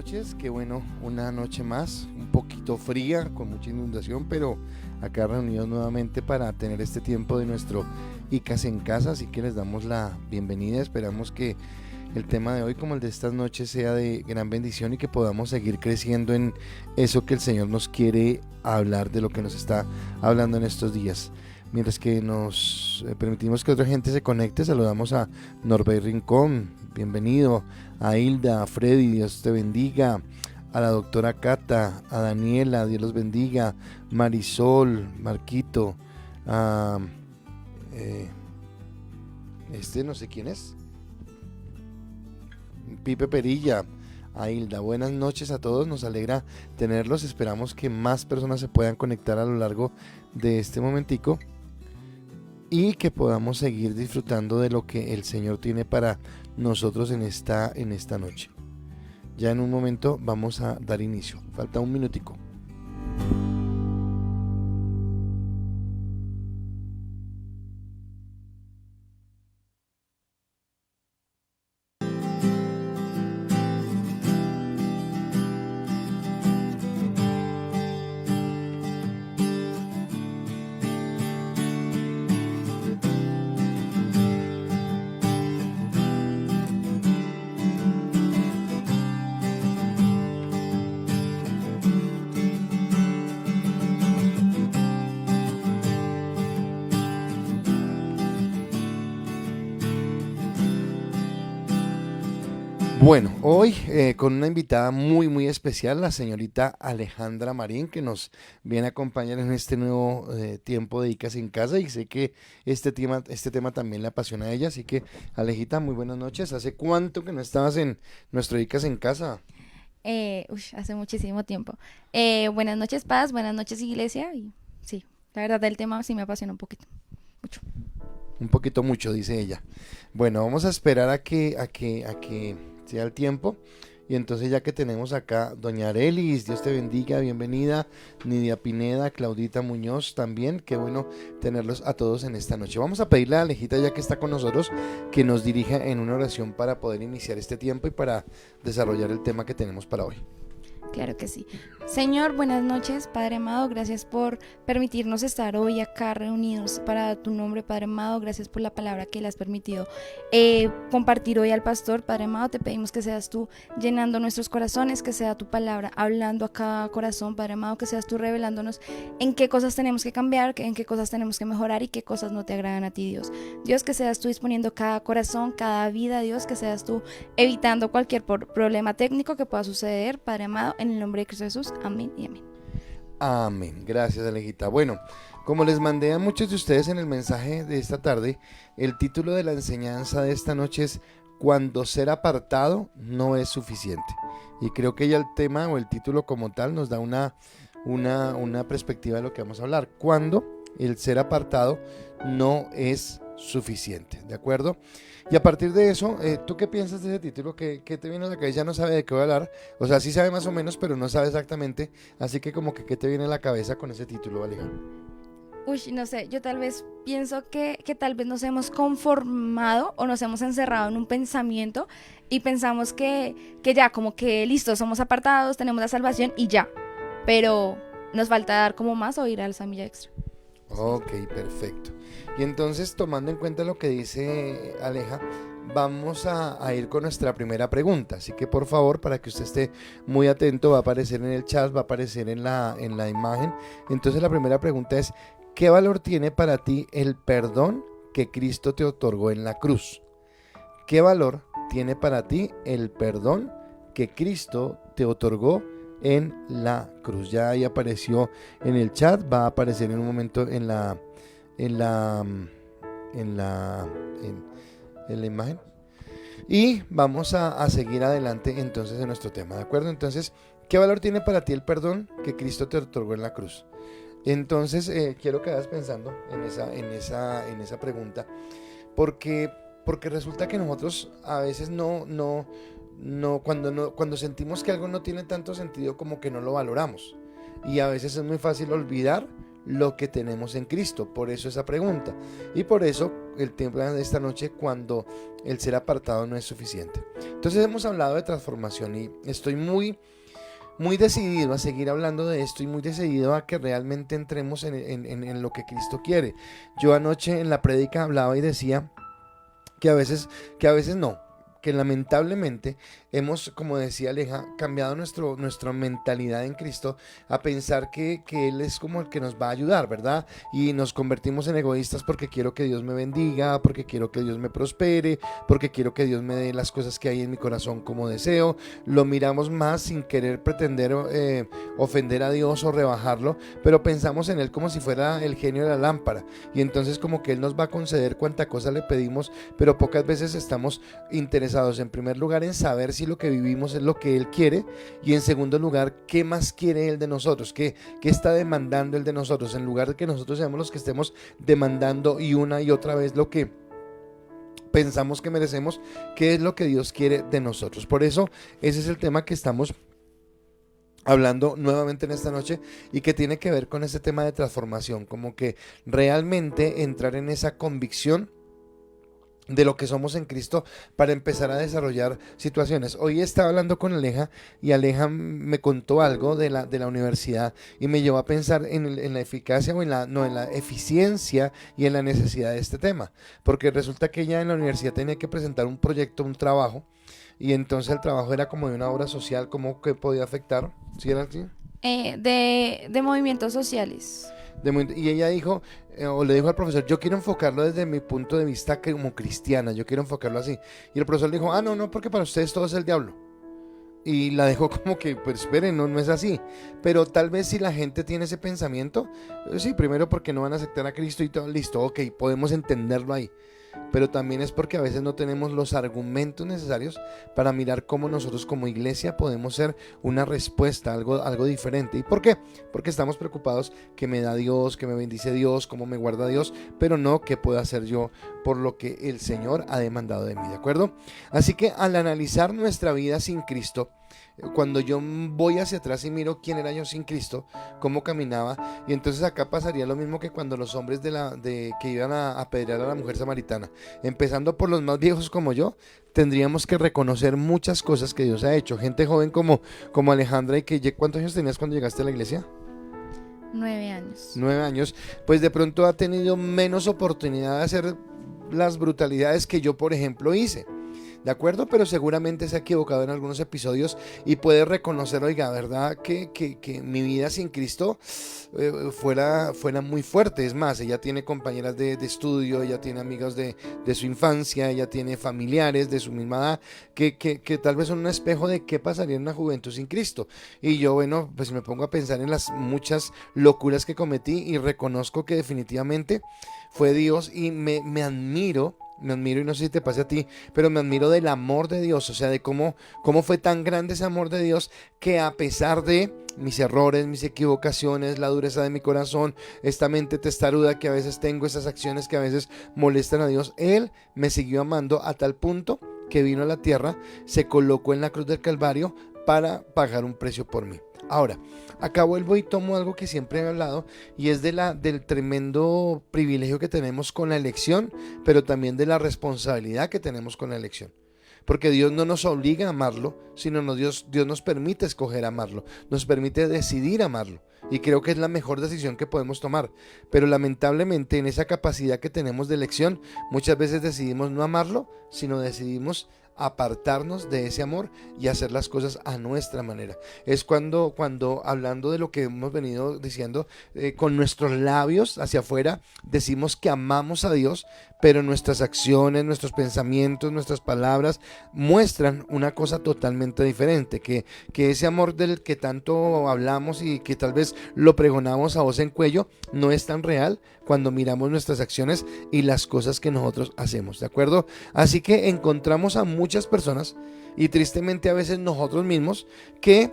noches, qué bueno, una noche más, un poquito fría, con mucha inundación, pero acá reunidos nuevamente para tener este tiempo de nuestro ICAS en casa, así que les damos la bienvenida, esperamos que el tema de hoy como el de estas noches sea de gran bendición y que podamos seguir creciendo en eso que el Señor nos quiere hablar, de lo que nos está hablando en estos días. Mientras que nos permitimos que otra gente se conecte, saludamos a Norbert Rincón, bienvenido, a Hilda, a Freddy, Dios te bendiga, a la doctora Cata, a Daniela, Dios los bendiga, Marisol, Marquito, a no sé quién es, Pipe Perilla, a Hilda. Buenas noches a todos, nos alegra tenerlos, esperamos que más personas se puedan conectar a lo largo de este momentico y que podamos seguir disfrutando de lo que el Señor tiene para nosotros en esta noche. Ya en un momento vamos a dar inicio, falta un minutico. Bueno, hoy con una invitada muy especial, la señorita Alejandra Marín, que nos viene a acompañar en este nuevo tiempo de ICAS en casa, y sé que este tema también le apasiona a ella, así que Alejita, muy buenas noches. ¿Hace cuánto que no estabas en nuestro ICAS en casa? Hace muchísimo tiempo. Buenas noches, Paz, buenas noches, Iglesia. Y sí, la verdad el tema sí me apasiona un poquito, mucho. Un poquito mucho, dice ella. Bueno, vamos a esperar a que sea el tiempo. Y entonces ya que tenemos acá doña Arelis, Dios te bendiga, bienvenida, Nidia Pineda, Claudita Muñoz también, qué bueno tenerlos a todos en esta noche. Vamos a pedirle a Alejita, ya que está con nosotros, que nos dirija en una oración para poder iniciar este tiempo y para desarrollar el tema que tenemos para hoy. Claro que sí. Señor, buenas noches, Padre amado, gracias por permitirnos estar hoy acá reunidos para tu nombre, Padre amado, gracias por la palabra que le has permitido compartir hoy al pastor, Padre amado, te pedimos que seas tú llenando nuestros corazones, que sea tu palabra hablando a cada corazón, Padre amado, que seas tú revelándonos en qué cosas tenemos que cambiar, en qué cosas tenemos que mejorar y qué cosas no te agradan a ti, Dios. Dios, que seas tú disponiendo cada corazón, cada vida, Dios, que seas tú evitando cualquier problema técnico que pueda suceder, Padre amado, en el nombre de Cristo Jesús, amén y amén. Amén, gracias Alejita. Bueno, como les mandé a muchos de ustedes en el mensaje de esta tarde, el título de la enseñanza de esta noche es Cuando ser apartado no es suficiente. Y creo que ya el tema o el título como tal nos da una perspectiva de lo que vamos a hablar. Cuando el ser apartado no es suficiente, ¿de acuerdo? Y a partir de eso, ¿tú qué piensas de ese título? ¿Qué te viene a la cabeza? Ya no sabe de qué voy a hablar. O sea, sí sabe más o menos, pero no sabe exactamente. Así que como que, ¿qué te viene a la cabeza con ese título, Aleja? Uy, no sé, yo tal vez pienso que tal vez nos hemos conformado o nos hemos encerrado en un pensamiento y pensamos que ya, como que listo, somos apartados, tenemos la salvación y ya. Pero nos falta dar como más o ir al Samilla Extra. Ok, perfecto. Y entonces, tomando en cuenta lo que dice Aleja, vamos a ir con nuestra primera pregunta. Así que por favor, para que usted esté muy atento, va a aparecer en el chat, va a aparecer en la imagen. Entonces la primera pregunta es, ¿qué valor tiene para ti el perdón que Cristo te otorgó en la cruz? ¿Qué valor tiene para ti el perdón que Cristo te otorgó en la cruz? Ya ahí apareció en el chat, va a aparecer en un momento en la, en la, en, en la imagen. Y vamos a seguir adelante entonces en nuestro tema, ¿de acuerdo? Entonces, ¿qué valor tiene para ti el perdón que Cristo te otorgó en la cruz? Entonces, quiero que vayas pensando en esa pregunta, porque, porque resulta que nosotros a veces cuando sentimos que algo no tiene tanto sentido, como que no lo valoramos. Y a veces es muy fácil olvidar lo que tenemos en Cristo. Por eso esa pregunta. Y por eso el tema de esta noche, cuando el ser apartado no es suficiente. Entonces hemos hablado de transformación y estoy muy decidido a seguir hablando de esto y muy decidido a que realmente entremos en lo que Cristo quiere. Yo anoche en la prédica hablaba y decía que a veces no, que lamentablemente hemos, como decía Aleja, cambiado nuestra mentalidad en Cristo a pensar que Él es como el que nos va a ayudar, ¿verdad? Y nos convertimos en egoístas porque quiero que Dios me bendiga, porque quiero que Dios me prospere, porque quiero que Dios me dé las cosas que hay en mi corazón como deseo. Lo miramos más sin querer pretender ofender a Dios o rebajarlo, pero pensamos en Él como si fuera el genio de la lámpara. Y entonces como que Él nos va a conceder cuanta cosa le pedimos, pero pocas veces estamos interesados en primer lugar en saber si lo que vivimos es lo que Él quiere, y en segundo lugar, ¿qué más quiere Él de nosotros? ¿Qué está demandando Él de nosotros? En lugar de que nosotros seamos los que estemos demandando y una y otra vez lo que pensamos que merecemos, ¿qué es lo que Dios quiere de nosotros? Por eso ese es el tema que estamos hablando nuevamente en esta noche, y que tiene que ver con ese tema de transformación, como que realmente entrar en esa convicción de lo que somos en Cristo para empezar a desarrollar situaciones. Hoy estaba hablando con Aleja y Aleja me contó algo de la universidad y me llevó a pensar en la eficacia o en la eficiencia y en la necesidad de este tema, porque resulta que ella en la universidad tenía que presentar un proyecto, un trabajo, y entonces el trabajo era como de una obra social, como que podía afectar, ¿sí era así? De movimientos sociales. Y ella dijo, o le dijo al profesor, yo quiero enfocarlo desde mi punto de vista como cristiana, yo quiero enfocarlo así. Y el profesor le dijo, no, porque para ustedes todo es el diablo. Y la dejó como que, pues esperen, no es así. Pero tal vez si la gente tiene ese pensamiento, sí, primero porque no van a aceptar a Cristo y todo, listo, ok, podemos entenderlo ahí. Pero también es porque a veces no tenemos los argumentos necesarios para mirar cómo nosotros como iglesia podemos ser una respuesta, algo diferente. ¿Y por qué? Porque estamos preocupados que me da Dios, que me bendice Dios, cómo me guarda Dios, pero no qué puedo hacer yo por lo que el Señor ha demandado de mí, ¿de acuerdo? Así que al analizar nuestra vida sin Cristo, cuando yo voy hacia atrás y miro quién era yo sin Cristo, cómo caminaba, y entonces acá pasaría lo mismo que cuando los hombres que iban a apedrear a la mujer samaritana, empezando por los más viejos como yo, tendríamos que reconocer muchas cosas que Dios ha hecho. Gente joven como Alejandra, y que ¿cuántos años tenías cuando llegaste a la iglesia? 9 años. 9 años, pues de pronto ha tenido menos oportunidad de hacer las brutalidades que yo, por ejemplo, hice. ¿De acuerdo? Pero seguramente se ha equivocado en algunos episodios y puede reconocer, oiga, ¿verdad? Que mi vida sin Cristo fuera muy fuerte. Es más, ella tiene compañeras de estudio, ella tiene amigos de su infancia, ella tiene familiares de su misma edad que tal vez son un espejo de qué pasaría en una juventud sin Cristo. Y yo, bueno, pues me pongo a pensar en las muchas locuras que cometí y reconozco que definitivamente fue Dios, y me admiro, y no sé si te pase a ti, pero me admiro del amor de Dios, o sea, de cómo fue tan grande ese amor de Dios, que a pesar de mis errores, mis equivocaciones, la dureza de mi corazón, esta mente testaruda que a veces tengo, esas acciones que a veces molestan a Dios, Él me siguió amando a tal punto que vino a la tierra, se colocó en la cruz del Calvario para pagar un precio por mí. Ahora, acá vuelvo y tomo algo que siempre he hablado, y es del tremendo privilegio que tenemos con la elección, pero también de la responsabilidad que tenemos con la elección. Porque Dios no nos obliga a amarlo, sino Dios nos permite escoger amarlo, nos permite decidir amarlo. Y creo que es la mejor decisión que podemos tomar. Pero lamentablemente en esa capacidad que tenemos de elección, muchas veces decidimos no amarlo, sino decidimos apartarnos de ese amor y hacer las cosas a nuestra manera. Es cuando hablando de lo que hemos venido diciendo, con nuestros labios hacia afuera decimos que amamos a Dios, pero nuestras acciones, nuestros pensamientos, nuestras palabras muestran una cosa totalmente diferente, que ese amor del que tanto hablamos y que tal vez lo pregonamos a voz en cuello no es tan real cuando miramos nuestras acciones y las cosas que nosotros hacemos, ¿de acuerdo? Así que encontramos a muchas personas, y tristemente a veces nosotros mismos, que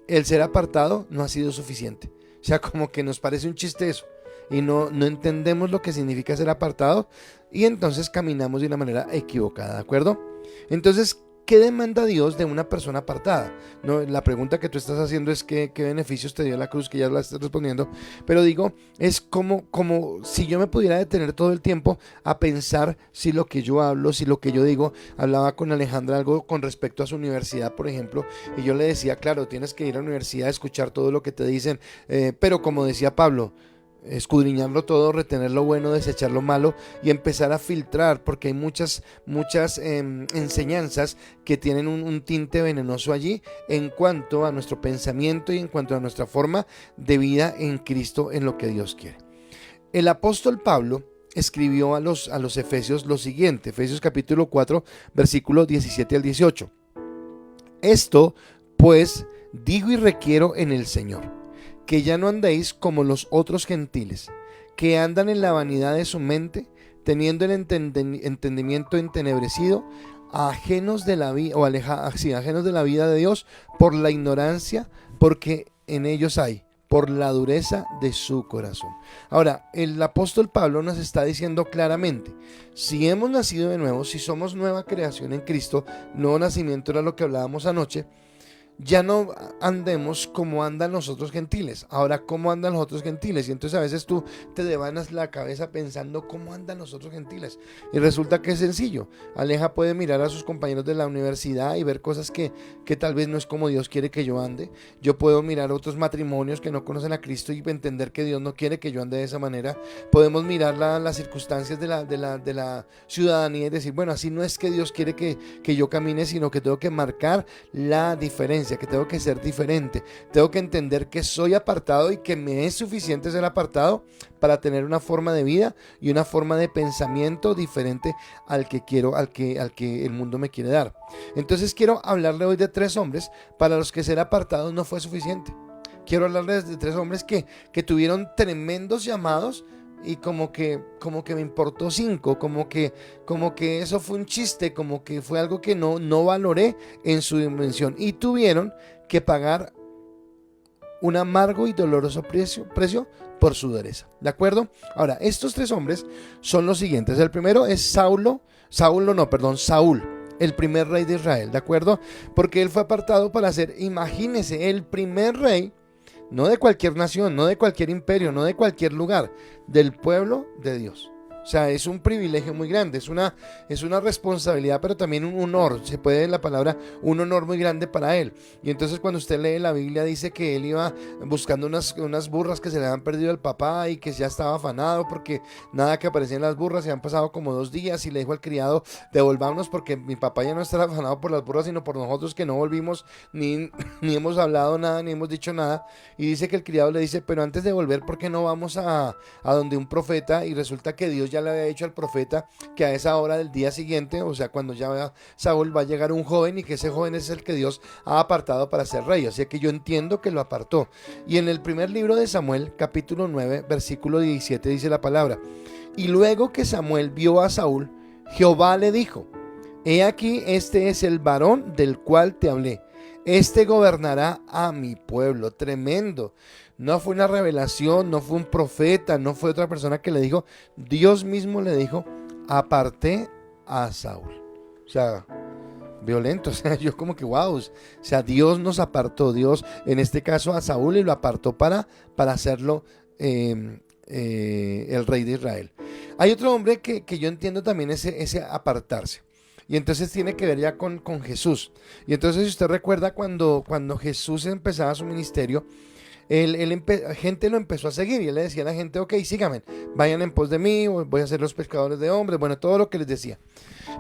el ser apartado no ha sido suficiente. O sea, como que nos parece un chiste eso, y no entendemos lo que significa ser apartado, y entonces caminamos de una manera equivocada, ¿de acuerdo? Entonces, ¿qué demanda Dios de una persona apartada? No, la pregunta que tú estás haciendo es ¿qué beneficios te dio la cruz? Que ya la estás respondiendo. Pero digo, es como si yo me pudiera detener todo el tiempo a pensar si lo que yo hablo, si lo que yo digo. Hablaba con Alejandra algo con respecto a su universidad, por ejemplo, y yo le decía, claro, tienes que ir a la universidad a escuchar todo lo que te dicen, pero como decía Pablo, escudriñarlo todo, retener lo bueno, desechar lo malo y empezar a filtrar, porque hay muchas enseñanzas que tienen un tinte venenoso allí en cuanto a nuestro pensamiento y en cuanto a nuestra forma de vida en Cristo, en lo que Dios quiere. El apóstol Pablo escribió a los Efesios lo siguiente, Efesios capítulo 4, versículos 17 al 18. Esto, pues, digo y requiero en el Señor, que ya no andéis como los otros gentiles, que andan en la vanidad de su mente, teniendo el entendimiento entenebrecido, ajenos de la vida, ajenos de la vida de Dios, por la ignorancia, porque en ellos hay, por la dureza de su corazón. Ahora, el apóstol Pablo nos está diciendo claramente, si hemos nacido de nuevo, si somos nueva creación en Cristo, nuevo nacimiento era lo que hablábamos anoche, ya no andemos como andan los otros gentiles. Ahora, ¿cómo andan los otros gentiles? Y entonces a veces tú te devanas la cabeza pensando cómo andan los otros gentiles. Y resulta que es sencillo. Aleja puede mirar a sus compañeros de la universidad y ver cosas que tal vez no es como Dios quiere que yo ande. Yo puedo mirar otros matrimonios que no conocen a Cristo y entender que Dios no quiere que yo ande de esa manera. Podemos mirar las circunstancias de la ciudadanía y decir, bueno, así no es que Dios quiere que yo camine, sino que tengo que marcar la diferencia, que tengo que ser diferente, tengo que entender que soy apartado y que me es suficiente ser apartado para tener una forma de vida y una forma de pensamiento diferente al que quiero, al que el mundo me quiere dar. Entonces quiero hablarle hoy de 3 hombres para los que ser apartados no fue suficiente. Quiero hablarles de 3 hombres que tuvieron tremendos llamados y como que me importó 5, como que eso fue un chiste, como que fue algo que no valoré en su dimensión y tuvieron que pagar un amargo y doloroso precio por su dureza, ¿de acuerdo? Ahora, estos 3 hombres son los siguientes. El primero es Saúl, el primer rey de Israel, ¿de acuerdo? Porque él fue apartado para ser, imagínese, el primer rey, no de cualquier nación, no de cualquier imperio, no de cualquier lugar, del pueblo de Dios. O sea, es un privilegio muy grande, es una responsabilidad, pero también un honor, se puede ver la palabra, un honor muy grande para él. Y entonces cuando usted lee la Biblia dice que él iba buscando unas burras que se le habían perdido al papá y que ya estaba afanado porque nada que aparecían las burras, se han pasado como 2 días y le dijo al criado, devolvámonos porque mi papá ya no está afanado por las burras, sino por nosotros que no volvimos, ni hemos hablado nada, ni hemos dicho nada. Y dice que el criado le dice, pero antes de volver, ¿por qué no vamos a donde un profeta? Y resulta que Dios ya le había dicho al profeta que a esa hora del día siguiente, o sea, cuando ya Saúl va a llegar un joven y que ese joven es el que Dios ha apartado para ser rey. Así que yo entiendo que lo apartó. Y en el primer libro de Samuel, capítulo 9, versículo 17, dice la palabra: y luego que Samuel vio a Saúl, Jehová le dijo: he aquí, este es el varón del cual te hablé. Este gobernará a mi pueblo. Tremendo. No fue una revelación, no fue un profeta, no fue otra persona que le dijo. Dios mismo le dijo: aparté a Saúl. O sea, violento. O sea, yo como que wow. O sea, Dios nos apartó. Dios, en este caso a Saúl, y lo apartó para hacerlo el rey de Israel. Hay otro hombre que yo entiendo también ese apartarse. Y entonces tiene que ver ya con Jesús. Y entonces si usted recuerda cuando Jesús empezaba su ministerio, gente lo empezó a seguir y él le decía a la gente: ok, síganme, vayan en pos de mí, voy a ser los pescadores de hombres, bueno, todo lo que les decía.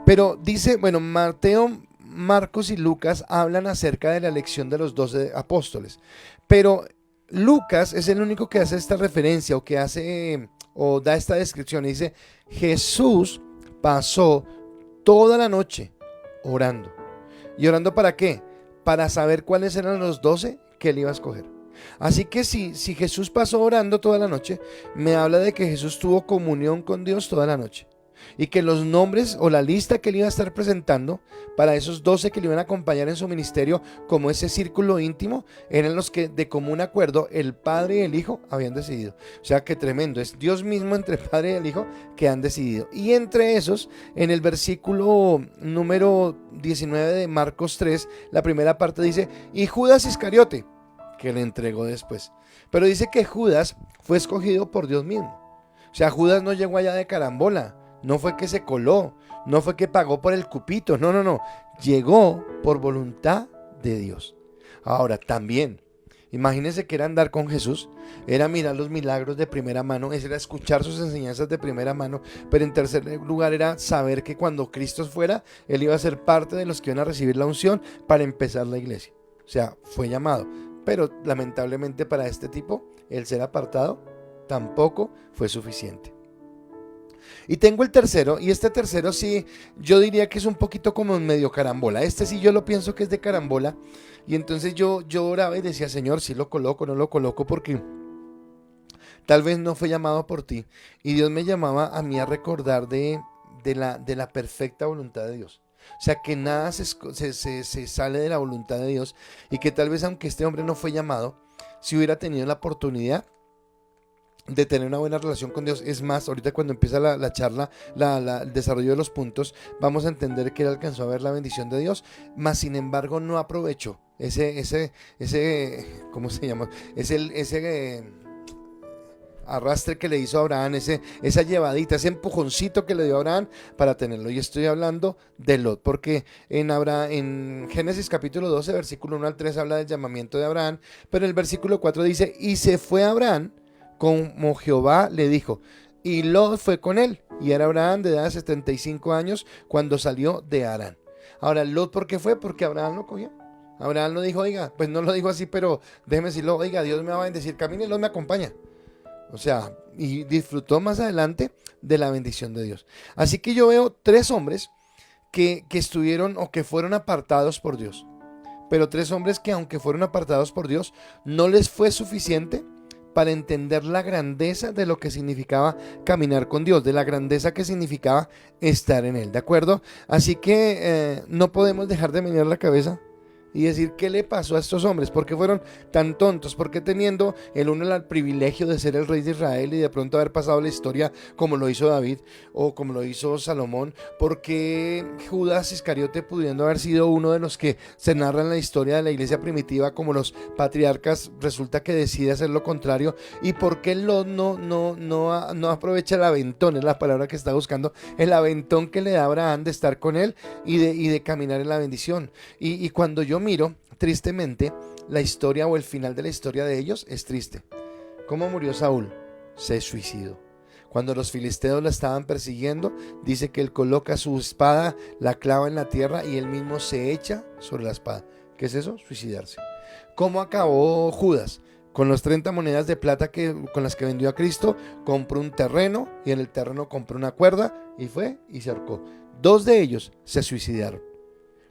Pero dice, bueno, Mateo, Marcos y Lucas hablan acerca de la elección de los 12 apóstoles, pero Lucas es el único que hace esta referencia o que hace o da esta descripción y dice: Jesús pasó toda la noche orando. ¿Y orando para qué? Para saber cuáles eran los 12 que él iba a escoger. Así que si Jesús pasó orando toda la noche, me habla de que Jesús tuvo comunión con Dios toda la noche. y que los nombres o la lista que él iba a estar presentando para esos 12 que le iban a acompañar en su ministerio como ese círculo íntimo, eran los que de común acuerdo el Padre y el Hijo habían decidido. O sea que tremendo, es Dios mismo entre el Padre y el Hijo que han decidido. Y entre esos, en el versículo número 19 de Marcos 3, la primera parte dice, y Judas Iscariote, que le entregó después. Pero dice que Judas fue escogido por Dios mismo. O sea, Judas no llegó allá de carambola, no fue que se coló, no fue que pagó por el cupito, no, llegó por voluntad de Dios. Ahora, también, imagínense que era andar con Jesús, era mirar los milagros de primera mano, era escuchar sus enseñanzas de primera mano, pero en tercer lugar era saber que cuando Cristo fuera, él iba a ser parte de los que iban a recibir la unción para empezar la iglesia. O sea, fue llamado, pero lamentablemente para este tipo, el ser apartado tampoco fue suficiente. Y tengo el tercero, y este tercero sí, yo diría que es un poquito como medio carambola. Este sí yo lo pienso que es de carambola. Y entonces yo oraba y decía, Señor, si lo coloco, no lo coloco, porque tal vez no fue llamado por ti. Y Dios me llamaba a mí a recordar de la perfecta voluntad de Dios. O sea, que nada se sale de la voluntad de Dios, y que tal vez aunque este hombre no fue llamado, si hubiera tenido la oportunidad de tener una buena relación con Dios. Es más, ahorita cuando empieza la charla, el desarrollo de los puntos, vamos a entender que él alcanzó a ver la bendición de Dios, mas sin embargo no aprovechó ese ¿cómo se llama? Ese arrastre que le hizo a Abraham, esa llevadita, ese empujoncito que le dio a Abraham para tenerlo. Y estoy hablando de Lot, porque en Génesis capítulo 12, versículo 1 al 3 habla del llamamiento de Abraham, pero el versículo 4 dice, y se fue Abraham como Jehová le dijo, y Lot fue con él, y era Abraham de edad de 75 años cuando salió de Harán. Ahora, Lot, ¿por qué fue? Porque Abraham lo cogió. Abraham lo dijo, oiga, pues no lo dijo así, pero déjeme decirlo, oiga, Dios me va a bendecir, camine, Lot me acompaña. O sea, y disfrutó más adelante de la bendición de Dios. Así que yo veo tres hombres que estuvieron o que fueron apartados por Dios, pero tres hombres que aunque fueron apartados por Dios, no les fue suficiente para entender la grandeza de lo que significaba caminar con Dios, de la grandeza que significaba estar en Él, ¿de acuerdo? Así que no podemos dejar de menear la cabeza y decir, ¿qué le pasó a estos hombres? ¿Por qué fueron tan tontos? ¿Por qué teniendo el uno el privilegio de ser el rey de Israel y de pronto haber pasado la historia como lo hizo David o como lo hizo Salomón? ¿Por qué Judas Iscariote, pudiendo haber sido uno de los que se narra en la historia de la iglesia primitiva como los patriarcas, resulta que decide hacer lo contrario? ¿Y por qué Lot no aprovecha el aventón? Es la palabra que está buscando, el aventón que le da Abraham de estar con él y de caminar en la bendición. Y cuando yo miro, tristemente, la historia o el final de la historia de ellos es triste. ¿Cómo murió Saúl? Se suicidó. Cuando los filisteos la estaban persiguiendo, dice que él coloca su espada, la clava en la tierra y él mismo se echa sobre la espada. ¿Qué es eso? Suicidarse. ¿Cómo acabó Judas? Con las 30 monedas de plata con las que vendió a Cristo, compró un terreno y en el terreno compró una cuerda y fue y se ahorcó. Dos de ellos se suicidaron.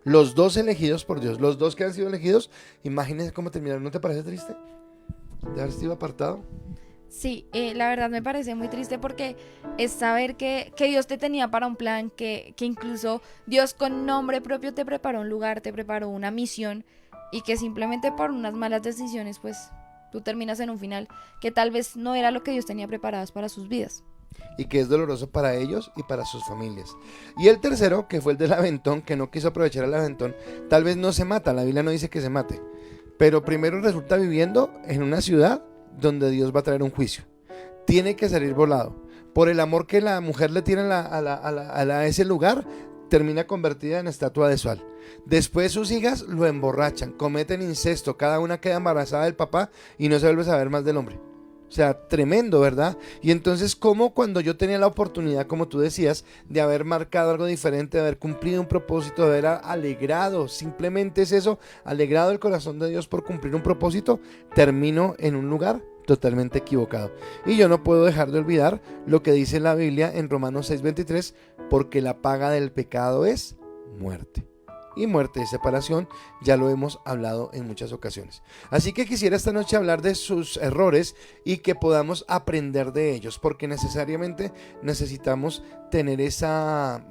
Los dos elegidos por Dios, los dos que han sido elegidos, imagínense cómo terminaron. ¿No te parece triste de haber sido apartado? Sí, la verdad me parece muy triste porque es saber que Dios te tenía para un plan, que incluso Dios con nombre propio te preparó un lugar, te preparó una misión, y que simplemente por unas malas decisiones pues tú terminas en un final que tal vez no era lo que Dios tenía preparados para sus vidas. Y que es doloroso para ellos y para sus familias. Y el tercero, que fue el del aventón, que no quiso aprovechar el aventón, tal vez no se mata, la Biblia no dice que se mate, pero primero resulta viviendo en una ciudad donde Dios va a traer un juicio. Tiene que salir volado. Por el amor que la mujer le tiene a ese lugar, termina convertida en estatua de sal. Después sus hijas lo emborrachan, cometen incesto, cada una queda embarazada del papá y no se vuelve a saber más del hombre. O sea, tremendo, ¿verdad? Y entonces, ¿cómo cuando yo tenía la oportunidad, como tú decías, de haber marcado algo diferente, de haber cumplido un propósito, de haber alegrado, simplemente es eso, alegrado el corazón de Dios por cumplir un propósito, termino en un lugar totalmente equivocado? Y yo no puedo dejar de olvidar lo que dice la Biblia en Romanos 6:23, porque la paga del pecado es muerte. y muerte y separación. Ya lo hemos hablado en muchas ocasiones. Así que quisiera esta noche hablar de sus errores y que podamos aprender de ellos, porque necesariamente necesitamos tener esa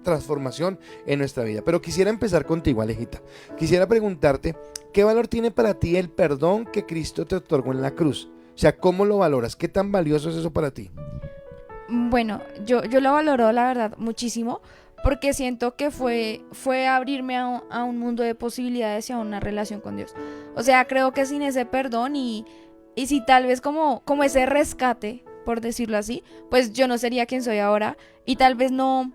transformación en nuestra vida. Pero quisiera empezar contigo, Alejita. Quisiera preguntarte, ¿qué valor tiene para ti el perdón que Cristo te otorgó en la cruz? O sea, ¿cómo lo valoras? ¿Qué tan valioso es eso para ti? Bueno, yo lo valoro, la verdad, muchísimo, porque siento que fue abrirme a un mundo de posibilidades y a una relación con Dios. O sea, creo que sin ese perdón y si tal vez como ese rescate, por decirlo así, pues yo no sería quien soy ahora y tal vez no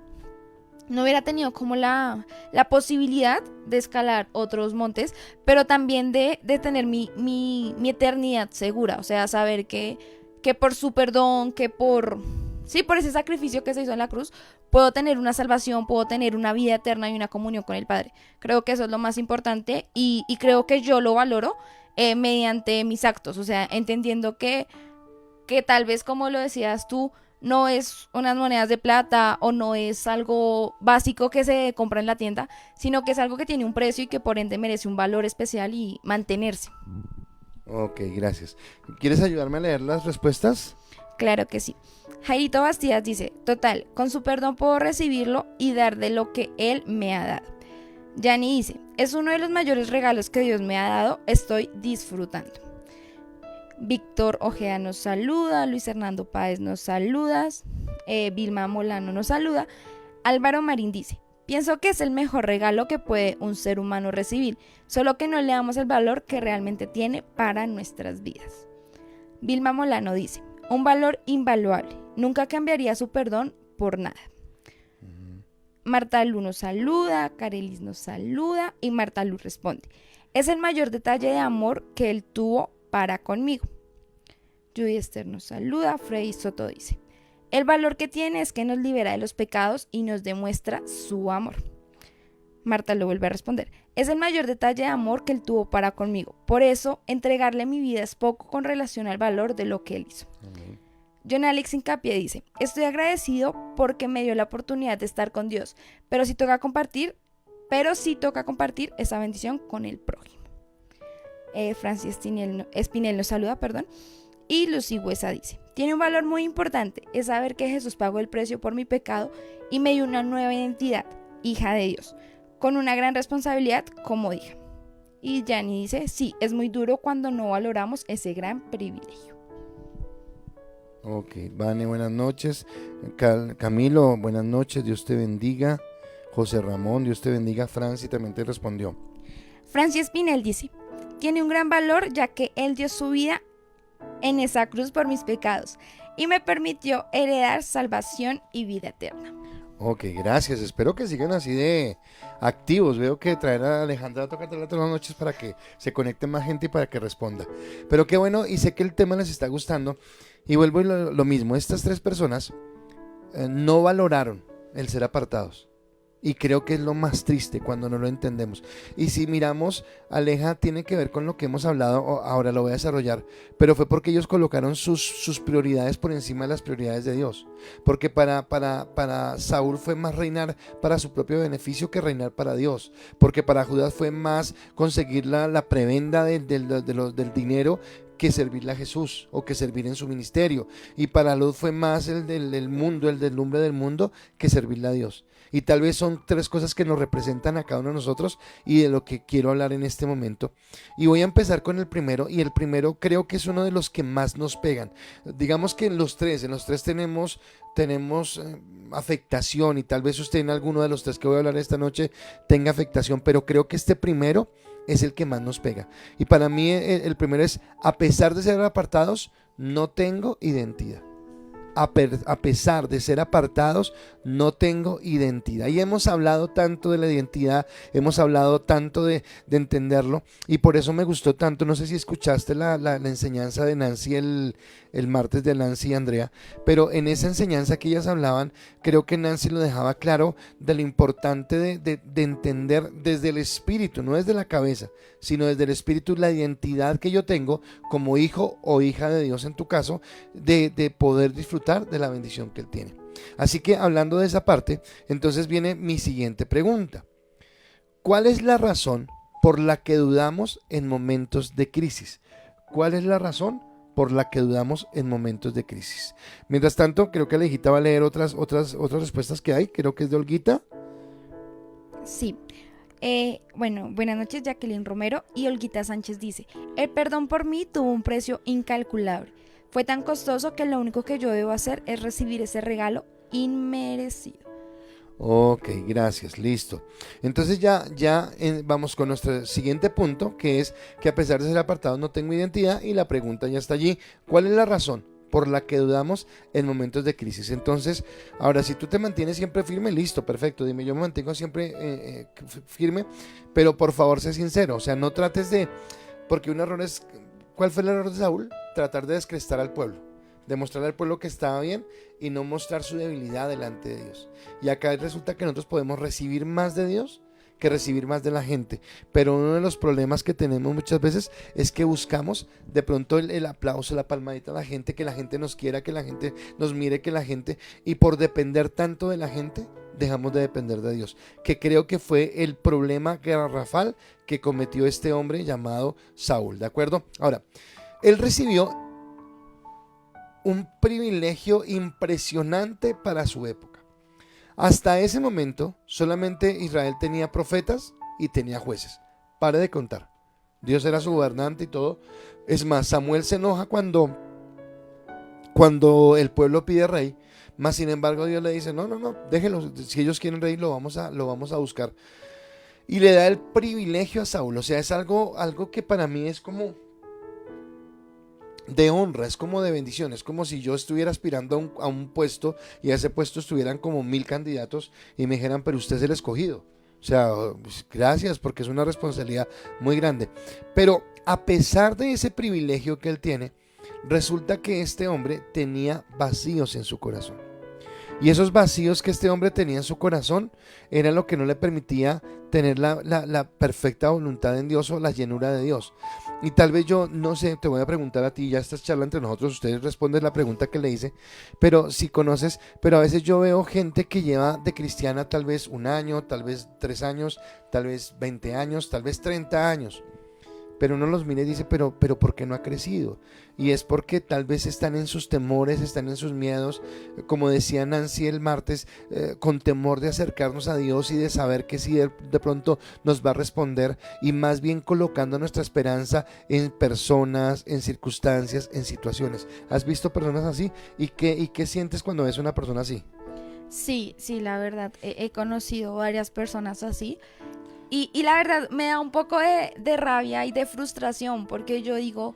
hubiera tenido como la posibilidad de escalar otros montes, pero también de tener mi eternidad segura. O sea, saber que por su perdón, sí, por ese sacrificio que se hizo en la cruz, puedo tener una salvación, puedo tener una vida eterna y una comunión con el Padre. Creo que eso es lo más importante y creo que yo lo valoro mediante mis actos. O sea, entendiendo que tal vez, como lo decías tú, no es unas monedas de plata o no es algo básico que se compra en la tienda, sino que es algo que tiene un precio y que por ende merece un valor especial y mantenerse. Ok, gracias. ¿Quieres ayudarme a leer las respuestas? Claro que sí. Jairito Bastidas dice, total, con su perdón puedo recibirlo y dar de lo que él me ha dado. Yani dice, es uno de los mayores regalos que Dios me ha dado, estoy disfrutando. Víctor Ojeda nos saluda, Luis Hernando Páez nos saluda, Vilma Molano nos saluda. Álvaro Marín dice, pienso que es el mejor regalo que puede un ser humano recibir, solo que no le damos el valor que realmente tiene para nuestras vidas. Vilma Molano dice, un valor invaluable, nunca cambiaría su perdón por nada. Marta Lu nos saluda, Carelis nos saluda y Marta Lu responde, es el mayor detalle de amor que él tuvo para conmigo. Judy Esther nos saluda, Freddy Soto dice, el valor que tiene es que nos libera de los pecados y nos demuestra su amor. Marta lo vuelve a responder, es el mayor detalle de amor que él tuvo para conmigo, por eso entregarle mi vida es poco con relación al valor de lo que él hizo. John Alex Hincapié dice, estoy agradecido porque me dio la oportunidad de estar con Dios, pero sí toca compartir esa bendición con el prójimo. Francis Espinel nos saluda, y Lucy Huesa dice, tiene un valor muy importante, es saber que Jesús pagó el precio por mi pecado y me dio una nueva identidad, hija de Dios, con una gran responsabilidad como hija. Y Yani dice, sí, es muy duro cuando no valoramos ese gran privilegio. Ok, Vane, buenas noches. Camilo, buenas noches, Dios te bendiga. José Ramón, Dios te bendiga. Franci también te respondió. Francis Espinel dice, tiene un gran valor ya que él dio su vida en esa cruz por mis pecados y me permitió heredar salvación y vida eterna. Ok, gracias. Espero que sigan así de activos. Veo que traer a Alejandra todas las noches para que se conecte más gente y para que responda. Pero qué bueno, y sé que el tema les está gustando. Y vuelvo a lo mismo. Estas tres personas no valoraron el ser apartados. Y creo que es lo más triste cuando no lo entendemos. Y si miramos, Aleja, tiene que ver con lo que hemos hablado, ahora lo voy a desarrollar, pero fue porque ellos colocaron sus prioridades por encima de las prioridades de Dios. Porque para Saúl fue más reinar para su propio beneficio que reinar para Dios. Porque para Judas fue más conseguir la prebenda del dinero que servirle a Jesús o que servir en su ministerio. Y para Lot fue más el del mundo, el deslumbre del mundo, que servirle a Dios. Y tal vez son tres cosas que nos representan a cada uno de nosotros y de lo que quiero hablar en este momento. Y voy a empezar con el primero, y el primero creo que es uno de los que más nos pegan. Digamos que en los tres tenemos afectación, y tal vez usted en alguno de los tres que voy a hablar esta noche tenga afectación, pero creo que este primero es el que más nos pega. Y para mí el primero es, a pesar de ser apartados, no tengo identidad. A pesar de ser apartados, no tengo identidad. Y hemos hablado tanto de la identidad, hemos hablado tanto de entenderlo, y por eso me gustó tanto. No sé si escuchaste la enseñanza de Nancy el martes, de Nancy y Andrea, pero en esa enseñanza que ellas hablaban, creo que Nancy lo dejaba claro de lo importante de entender desde el espíritu, no desde la cabeza, sino desde el espíritu, la identidad que yo tengo como hijo o hija de Dios, en tu caso, de poder disfrutar de la bendición que Él tiene. Así que, hablando de esa parte, entonces viene mi siguiente pregunta. ¿cuál es la razón por la que dudamos en momentos de crisis? ¿Cuál es la razón por la que dudamos en momentos de crisis? Mientras tanto, creo que Alejita va a leer otras respuestas que hay. Creo que es de Olguita. Sí. Bueno, buenas noches, Jacqueline Romero. Y Olguita Sánchez dice: el perdón por mí tuvo un precio incalculable. Fue tan costoso que lo único que yo debo hacer es recibir ese regalo inmerecido. Ok, gracias, listo. Entonces vamos con nuestro siguiente punto, que es que a pesar de ser apartado no tengo identidad, y la pregunta ya está allí. ¿Cuál es la razón por la que dudamos en momentos de crisis? Entonces, ahora, si tú te mantienes siempre firme, listo, perfecto, dime, yo me mantengo siempre firme, pero por favor sé sincero, o sea, no trates de, porque un error es, ¿cuál fue el error de Saúl? Tratar de descrestar al pueblo, demostrar al pueblo que estaba bien y no mostrar su debilidad delante de Dios. Y acá resulta que nosotros podemos recibir más de Dios que recibir más de la gente, pero uno de los problemas que tenemos muchas veces es que buscamos de pronto el aplauso, la palmadita de la gente, que la gente nos quiera, que la gente nos mire, que la gente, y por depender tanto de la gente dejamos de depender de Dios, que creo que fue el problema garrafal que cometió este hombre llamado Saúl, ¿de acuerdo? Ahora, él recibió un privilegio impresionante para su época. Hasta ese momento solamente Israel tenía profetas y tenía jueces. Pare de contar. Dios era su gobernante y todo. Es más, Samuel se enoja cuando el pueblo pide rey. Mas sin embargo Dios le dice, no, déjenlos. Si ellos quieren rey, lo vamos a buscar. Y le da el privilegio a Saúl. O sea, es algo que para mí es como de honra, es como de bendición, es como si yo estuviera aspirando a un puesto y a ese puesto estuvieran como 1000 candidatos y me dijeran, pero usted es el escogido. O sea, gracias, porque es una responsabilidad muy grande. Pero a pesar de ese privilegio que él tiene, resulta que este hombre tenía vacíos en su corazón. Y esos vacíos que este hombre tenía en su corazón era lo que no le permitía tener la perfecta voluntad en Dios o la llenura de Dios. Y tal vez yo, no sé, te voy a preguntar a ti, ya esta charla entre nosotros, ustedes responden la pregunta que le hice, pero si conoces, pero a veces yo veo gente que lleva de cristiana tal vez 1 año, tal vez 3 años, tal vez 20 años, tal vez 30 años. Pero uno los mira y dice, pero ¿por qué no ha crecido? Y es porque tal vez están en sus temores, están en sus miedos, como decía Nancy el martes, con temor de acercarnos a Dios y de saber que si de pronto nos va a responder, y más bien colocando nuestra esperanza en personas, en circunstancias, en situaciones. ¿Has visto personas así? ¿Y qué sientes cuando ves una persona así? Sí, la verdad, he conocido varias personas así. Y la verdad me da un poco de rabia y de frustración, porque yo digo,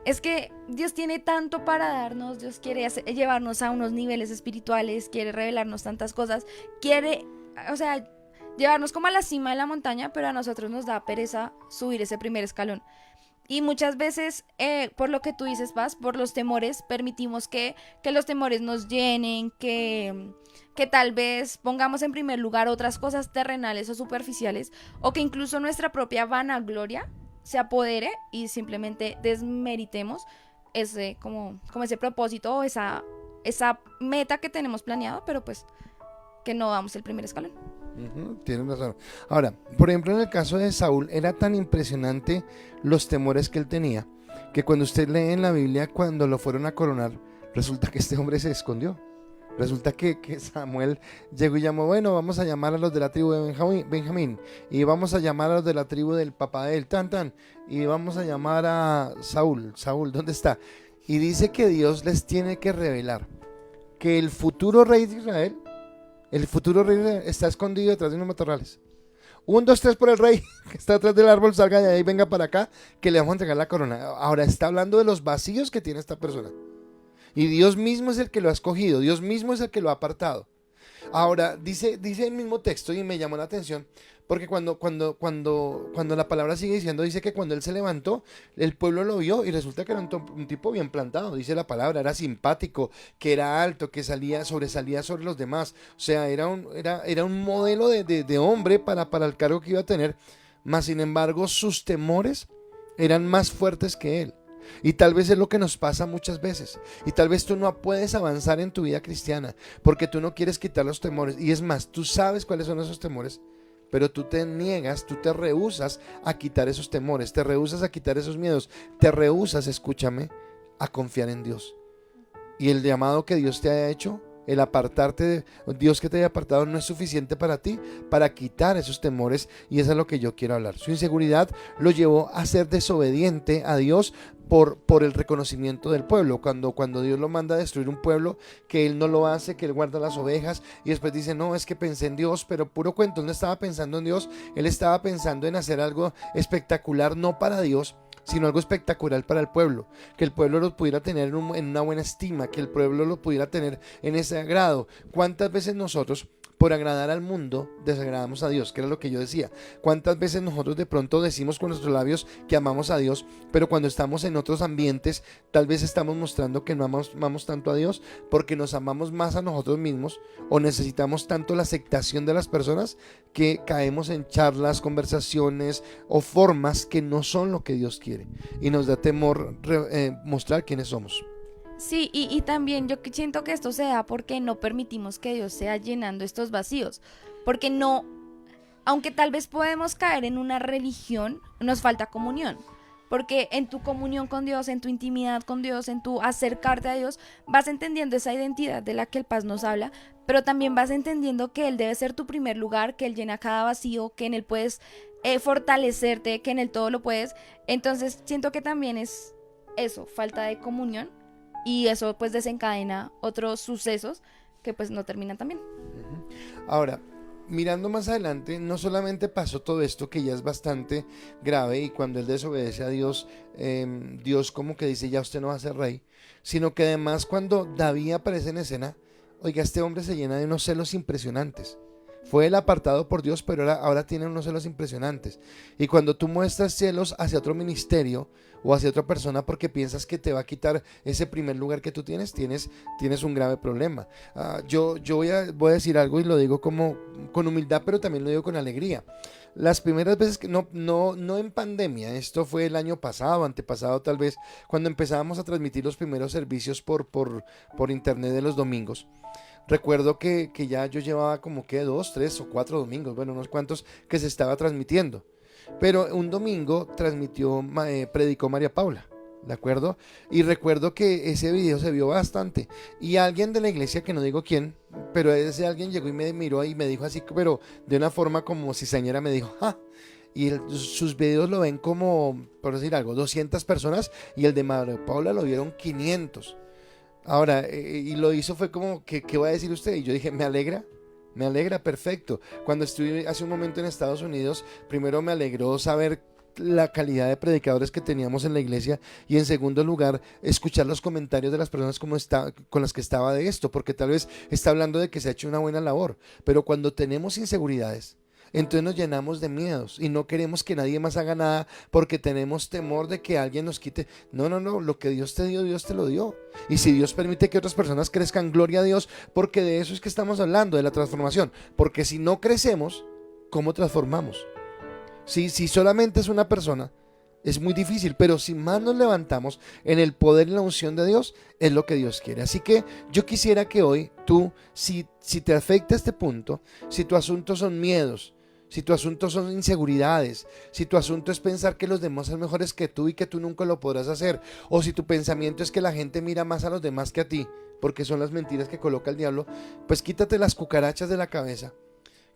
es que Dios tiene tanto para darnos, Dios quiere llevarnos a unos niveles espirituales, quiere revelarnos tantas cosas, quiere, o sea, llevarnos como a la cima de la montaña, pero a nosotros nos da pereza subir ese primer escalón. Y muchas veces, por lo que tú dices, Paz, por los temores, permitimos que los temores nos llenen, que tal vez pongamos en primer lugar otras cosas terrenales o superficiales, o que incluso nuestra propia vanagloria se apodere y simplemente desmeritemos ese, como ese propósito o esa meta que tenemos planeado, pero pues que no damos el primer escalón. Tienes razón. Ahora, por ejemplo, en el caso de Saúl, era tan impresionante los temores que él tenía, que cuando usted lee en la Biblia, cuando lo fueron a coronar, resulta que este hombre se escondió. Resulta que Samuel llegó y llamó, bueno, vamos a llamar a los de la tribu de Benjamín, y vamos a llamar a los de la tribu del papá de él, y vamos a llamar a Saúl, ¿dónde está? Y dice que Dios les tiene que revelar que el futuro rey de Israel está escondido detrás de unos matorrales. 1, 2, 3 por el rey que está detrás del árbol, salga de ahí, venga para acá, que le vamos a entregar la corona. Ahora está hablando de los vacíos que tiene esta persona. Y Dios mismo es el que lo ha escogido, Dios mismo es el que lo ha apartado. Ahora, dice el mismo texto, y me llamó la atención, porque cuando la palabra sigue diciendo, dice que cuando él se levantó, el pueblo lo vio, y resulta que era un tipo bien plantado, dice la palabra, era simpático, que era alto, que sobresalía sobre los demás. O sea, era un modelo de hombre para el cargo que iba a tener, mas sin embargo sus temores eran más fuertes que él. Y tal vez es lo que nos pasa muchas veces, y tal vez tú no puedes avanzar en tu vida cristiana porque tú no quieres quitar los temores, y es más, tú sabes cuáles son esos temores, pero tú te niegas, tú te rehusas a quitar esos temores, te rehusas a quitar esos miedos, te rehusas, escúchame, a confiar en Dios. Y el llamado que Dios te haya hecho, el apartarte de Dios que te haya apartado, no es suficiente para ti, para quitar esos temores, y eso es lo que yo quiero hablar. Su inseguridad lo llevó a ser desobediente a Dios por el reconocimiento del pueblo. Cuando Dios lo manda a destruir un pueblo, que él no lo hace, que él guarda las ovejas, y después dice, no, es que pensé en Dios, pero puro cuento, él no estaba pensando en Dios, él estaba pensando en hacer algo espectacular, no para Dios, sino algo espectacular para el pueblo, que el pueblo lo pudiera tener en una buena estima, que el pueblo lo pudiera tener en ese agrado. ¿Cuántas veces nosotros, por agradar al mundo, desagradamos a Dios? Que era lo que yo decía. ¿Cuántas veces nosotros de pronto decimos con nuestros labios que amamos a Dios, pero cuando estamos en otros ambientes, tal vez estamos mostrando que no amamos tanto a Dios, porque nos amamos más a nosotros mismos, o necesitamos tanto la aceptación de las personas, que caemos en charlas, conversaciones o formas que no son lo que Dios quiere, y nos da temor mostrar quiénes somos. Sí, y también yo siento que esto se da porque no permitimos que Dios sea llenando estos vacíos, porque no, aunque tal vez podemos caer en una religión, nos falta comunión, porque en tu comunión con Dios, en tu intimidad con Dios, en tu acercarte a Dios, vas entendiendo esa identidad de la que el Paz nos habla, pero también vas entendiendo que Él debe ser tu primer lugar, que Él llena cada vacío, que en Él puedes fortalecerte, que en Él todo lo puedes. Entonces siento que también es eso, falta de comunión, y eso pues desencadena otros sucesos que pues no terminan tan bien. Ahora, mirando más adelante, no solamente pasó todo esto, que ya es bastante grave, y cuando él desobedece a Dios, Dios como que dice, ya usted no va a ser rey, sino que además cuando David aparece en escena, oiga, este hombre se llena de unos celos impresionantes. Fue el apartado por Dios, pero ahora tiene unos celos impresionantes. Y cuando tú muestras celos hacia otro ministerio o hacia otra persona porque piensas que te va a quitar ese primer lugar que tú tienes un grave problema. Yo voy a decir algo, y lo digo como con humildad, pero también lo digo con alegría. Las primeras veces que no en pandemia, esto fue el año pasado, antepasado tal vez, cuando empezábamos a transmitir los primeros servicios por internet de los domingos. Recuerdo que ya yo llevaba como que 2, 3 o 4 domingos, bueno, unos cuantos, que se estaba transmitiendo. Pero un domingo predicó María Paula, ¿de acuerdo? Y recuerdo que ese video se vio bastante. Y alguien de la iglesia, que no digo quién, pero ese alguien llegó y me miró y me dijo así, pero de una forma como cizañera, me dijo, ¡ja! Y sus videos lo ven como, por decir algo, 200 personas, y el de María Paula lo vieron 500. Ahora, y lo hizo fue como, ¿qué va a decir usted? Y yo dije, me alegra, perfecto. Cuando estuve hace un momento en Estados Unidos, primero me alegró saber la calidad de predicadores que teníamos en la iglesia, y en segundo lugar, escuchar los comentarios de las personas con las que estaba de esto, porque tal vez está hablando de que se ha hecho una buena labor, pero cuando tenemos inseguridades, entonces nos llenamos de miedos y no queremos que nadie más haga nada porque tenemos temor de que alguien nos quite. No, lo que Dios te dio, Dios te lo dio. Y si Dios permite que otras personas crezcan, gloria a Dios, porque de eso es que estamos hablando, de la transformación. Porque si no crecemos, ¿cómo transformamos? Si solamente es una persona, es muy difícil, pero si más nos levantamos en el poder y la unción de Dios, es lo que Dios quiere. Así que yo quisiera que hoy tú, si te afecta este punto, si tu asunto son miedos, si tu asunto son inseguridades, si tu asunto es pensar que los demás son mejores que tú y que tú nunca lo podrás hacer, o si tu pensamiento es que la gente mira más a los demás que a ti, porque son las mentiras que coloca el diablo, pues quítate las cucarachas de la cabeza,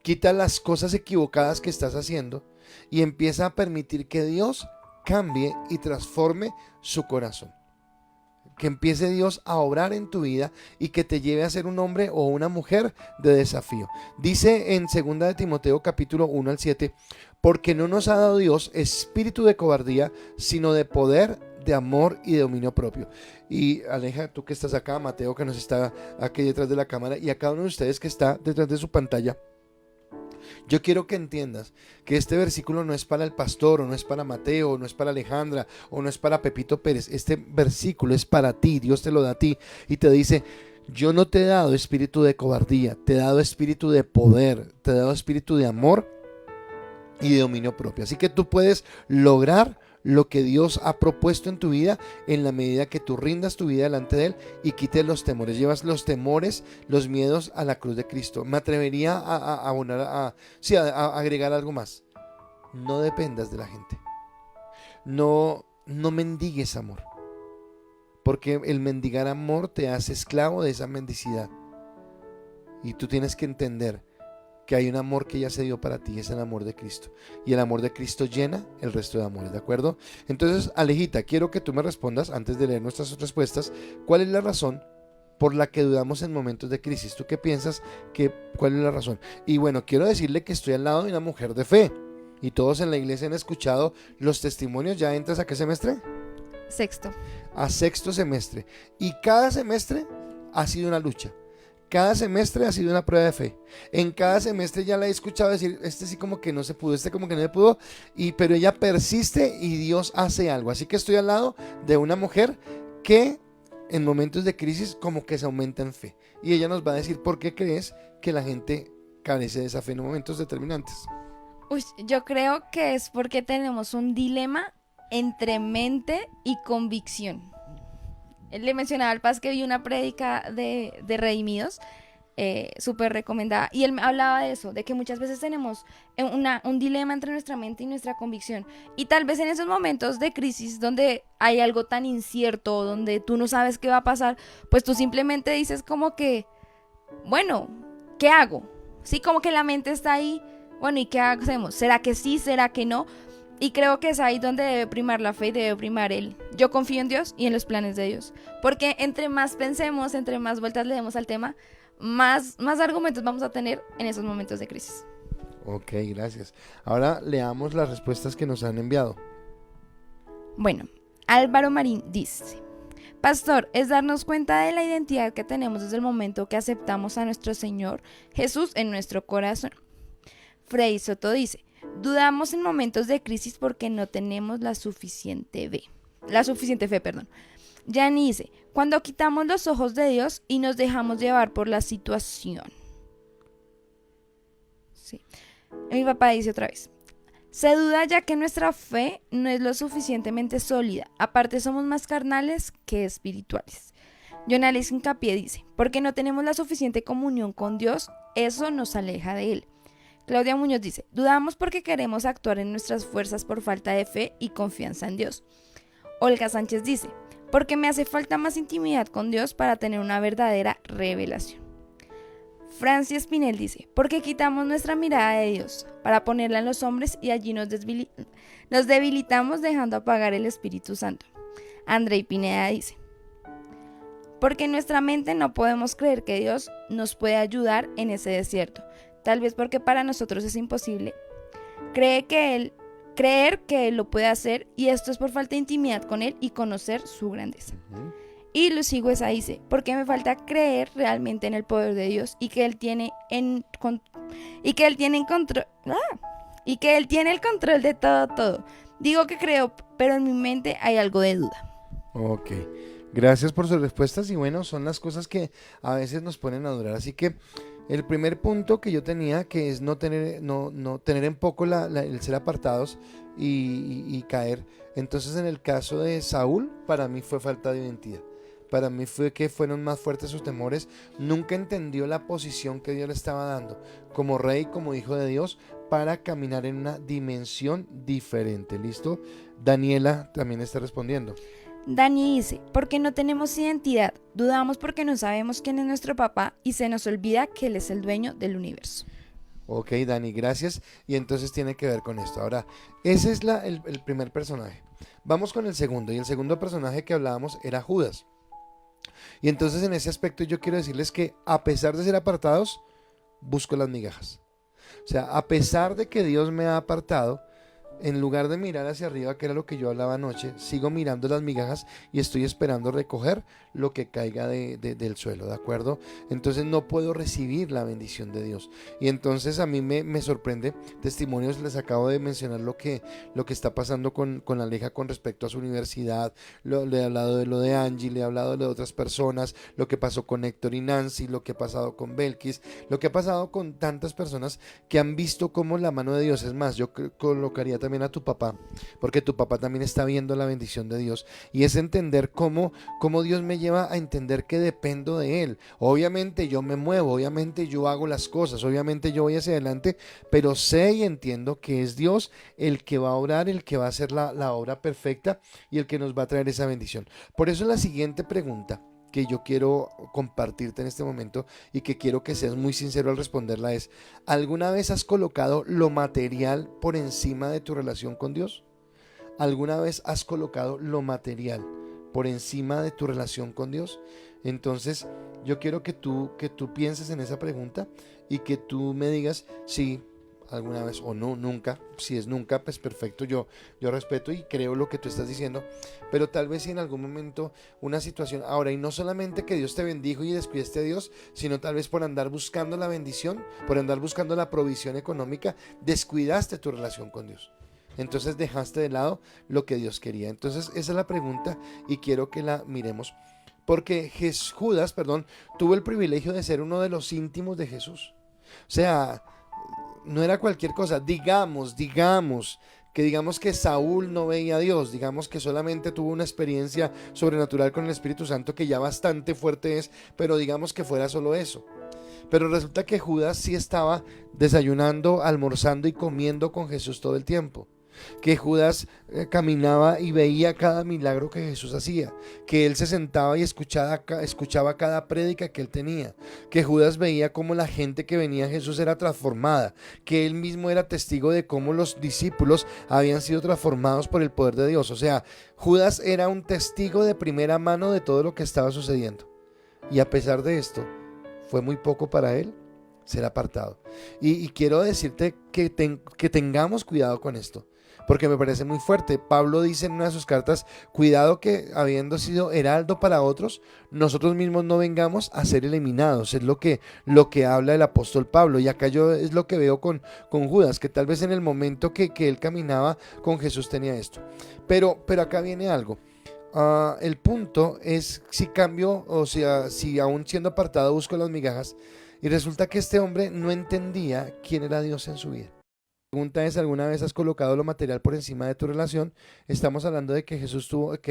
quita las cosas equivocadas que estás haciendo y empieza a permitir que Dios cambie y transforme su corazón. Que empiece Dios a obrar en tu vida y que te lleve a ser un hombre o una mujer de desafío. Dice en 2 de Timoteo capítulo 1 al 7, porque no nos ha dado Dios espíritu de cobardía, sino de poder, de amor y de dominio propio. Y Aleja, tú que estás acá, Mateo que nos está aquí detrás de la cámara, y a cada uno de ustedes que está detrás de su pantalla, yo quiero que entiendas que este versículo no es para el pastor, o no es para Mateo, o no es para Alejandra, o no es para Pepito Pérez. Este versículo es para ti, Dios te lo da a ti y te dice, yo no te he dado espíritu de cobardía, te he dado espíritu de poder, te he dado espíritu de amor y de dominio propio. Así que tú puedes lograr lo que Dios ha propuesto en tu vida en la medida que tú rindas tu vida delante de Él y quites los temores. Llevas los temores, los miedos a la cruz de Cristo. Me atrevería a agregar algo más. No dependas de la gente. No mendigues amor. Porque el mendigar amor te hace esclavo de esa mendicidad. Y tú tienes que entender que hay un amor que ya se dio para ti, es el amor de Cristo. Y el amor de Cristo llena el resto de amores, ¿de acuerdo? Entonces, Alejita, quiero que tú me respondas, antes de leer nuestras respuestas, ¿cuál es la razón por la que dudamos en momentos de crisis? ¿Tú qué piensas? ¿Cuál es la razón? Y bueno, quiero decirle que estoy al lado de una mujer de fe. Y todos en la iglesia han escuchado los testimonios. ¿Ya entras a qué semestre? Sexto. A sexto semestre. Y cada semestre ha sido una lucha. Cada semestre ha sido una prueba de fe. En cada semestre ya la he escuchado decir, este sí como que no se pudo, este como que no se pudo, pero ella persiste y Dios hace algo. Así que estoy al lado de una mujer que en momentos de crisis como que se aumenta en fe. Y ella nos va a decir por qué crees que la gente carece de esa fe en momentos determinantes. Yo creo que es porque tenemos un dilema entre mente y convicción. Le mencionaba al Paz que vi una prédica de Redimidos, súper recomendada, y él me hablaba de eso, de que muchas veces tenemos un dilema entre nuestra mente y nuestra convicción, y tal vez en esos momentos de crisis donde hay algo tan incierto, donde tú no sabes qué va a pasar, pues tú simplemente dices como que, bueno, ¿qué hago? Sí, como que la mente está ahí, bueno, ¿y qué hacemos? ¿Será que sí? ¿Será que no? Y creo que es ahí donde debe primar la fe y debe primar el yo confío en Dios y en los planes de Dios. Porque entre más pensemos, entre más vueltas le demos al tema, más argumentos vamos a tener en esos momentos de crisis. Ok, gracias. Ahora leamos las respuestas que nos han enviado. Bueno, Álvaro Marín dice: Pastor, es darnos cuenta de la identidad que tenemos desde el momento que aceptamos a nuestro Señor Jesús en nuestro corazón. Frei Soto dice: dudamos en momentos de crisis porque no tenemos la suficiente fe. Yani dice: cuando quitamos los ojos de Dios y nos dejamos llevar por la situación. Sí. Mi papá dice otra vez: se duda ya que nuestra fe no es lo suficientemente sólida. Aparte somos más carnales que espirituales. Jonales Hincapié dice: porque no tenemos la suficiente comunión con Dios, eso nos aleja de Él. Claudia Muñoz dice: dudamos porque queremos actuar en nuestras fuerzas por falta de fe y confianza en Dios. Olga Sánchez dice: porque me hace falta más intimidad con Dios para tener una verdadera revelación. Francia Espinel dice: porque quitamos nuestra mirada de Dios para ponerla en los hombres y allí nos debilitamos dejando apagar el Espíritu Santo. Andrei Pineda dice: porque en nuestra mente no podemos creer que Dios nos puede ayudar en ese desierto. Tal vez porque para nosotros es imposible creer que Él lo puede hacer, y esto es por falta de intimidad con Él y conocer su grandeza. Y Lucy Huesa dice: porque me falta creer realmente en el poder de Dios y que Él tiene el control de todo. Digo que creo, pero en mi mente hay algo de duda. Ok, gracias por sus respuestas. Y bueno, son las cosas que a veces nos ponen a dudar. Así que el primer punto que yo tenía, que es no tener en poco el ser apartados y caer. Entonces, en el caso de Saúl, para mí fue falta de identidad. Para mí fue que fueron más fuertes sus temores. Nunca entendió la posición que Dios le estaba dando como rey, como hijo de Dios, para caminar en una dimensión diferente. ¿Listo? Daniela también está respondiendo. Dani dice: porque no tenemos identidad, dudamos porque no sabemos quién es nuestro papá y se nos olvida que Él es el dueño del universo. Ok, Dani, gracias. Y entonces tiene que ver con esto. Ahora, ese es el primer personaje. Vamos con el segundo. Y el segundo personaje que hablábamos era Judas. Y entonces en ese aspecto yo quiero decirles que a pesar de ser apartados, busco las migajas. O sea, a pesar de que Dios me ha apartado, en lugar de mirar hacia arriba, que era lo que yo hablaba anoche, sigo mirando las migajas y estoy esperando recoger lo que caiga del suelo, ¿de acuerdo? Entonces no puedo recibir la bendición de Dios. Y entonces a mí me sorprende, testimonios, les acabo de mencionar lo que está pasando con Aleja con respecto a su universidad. Le he hablado de lo de Angie, le he hablado de otras personas, lo que pasó con Héctor y Nancy, lo que ha pasado con Belkis, lo que ha pasado con tantas personas que han visto cómo la mano de Dios. Es más, yo colocaría también también a tu papá, porque tu papá también está viendo la bendición de Dios, y es entender cómo Dios me lleva a entender que dependo de Él. Obviamente yo me muevo, obviamente yo hago las cosas, obviamente yo voy hacia adelante, pero sé y entiendo que es Dios el que va a obrar, el que va a hacer la obra perfecta y el que nos va a traer esa bendición. Por eso la siguiente pregunta que yo quiero compartirte en este momento y que quiero que seas muy sincero al responderla es: ¿alguna vez has colocado lo material por encima de tu relación con Dios? ¿Alguna vez has colocado lo material por encima de tu relación con Dios? Entonces yo quiero que tú pienses en esa pregunta y que tú me digas si alguna vez o no, nunca. Si es nunca, pues perfecto, yo respeto y creo lo que tú estás diciendo, pero tal vez si en algún momento una situación, ahora, y no solamente que Dios te bendijo y descuidaste a Dios, sino tal vez por andar buscando la bendición, por andar buscando la provisión económica, descuidaste tu relación con Dios. Entonces dejaste de lado lo que Dios quería. Entonces esa es la pregunta y quiero que la miremos. Porque Judas, tuvo el privilegio de ser uno de los íntimos de Jesús. O sea, no era cualquier cosa. Digamos que Saúl no veía a Dios, digamos que solamente tuvo una experiencia sobrenatural con el Espíritu Santo, que ya bastante fuerte es, pero digamos que fuera solo eso. Pero resulta que Judas sí estaba desayunando, almorzando y comiendo con Jesús todo el tiempo. Que Judas caminaba y veía cada milagro que Jesús hacía, que él se sentaba y escuchaba cada prédica que él tenía, que Judas veía cómo la gente que venía a Jesús era transformada, que él mismo era testigo de cómo los discípulos habían sido transformados por el poder de Dios. O sea, Judas era un testigo de primera mano de todo lo que estaba sucediendo, y a pesar de esto fue muy poco para él ser apartado. Y quiero decirte que tengamos cuidado con esto, porque me parece muy fuerte. Pablo dice en una de sus cartas: cuidado que, habiendo sido heraldo para otros, nosotros mismos no vengamos a ser eliminados. Es lo que habla el apóstol Pablo, y acá yo es lo que veo con Judas, que tal vez en el momento que él caminaba con Jesús tenía esto. Pero acá viene algo. El punto es si cambio, o sea, si aún siendo apartado busco las migajas, y resulta que este hombre no entendía quién era Dios en su vida. La pregunta es: ¿alguna vez has colocado lo material por encima de tu relación? Estamos hablando de que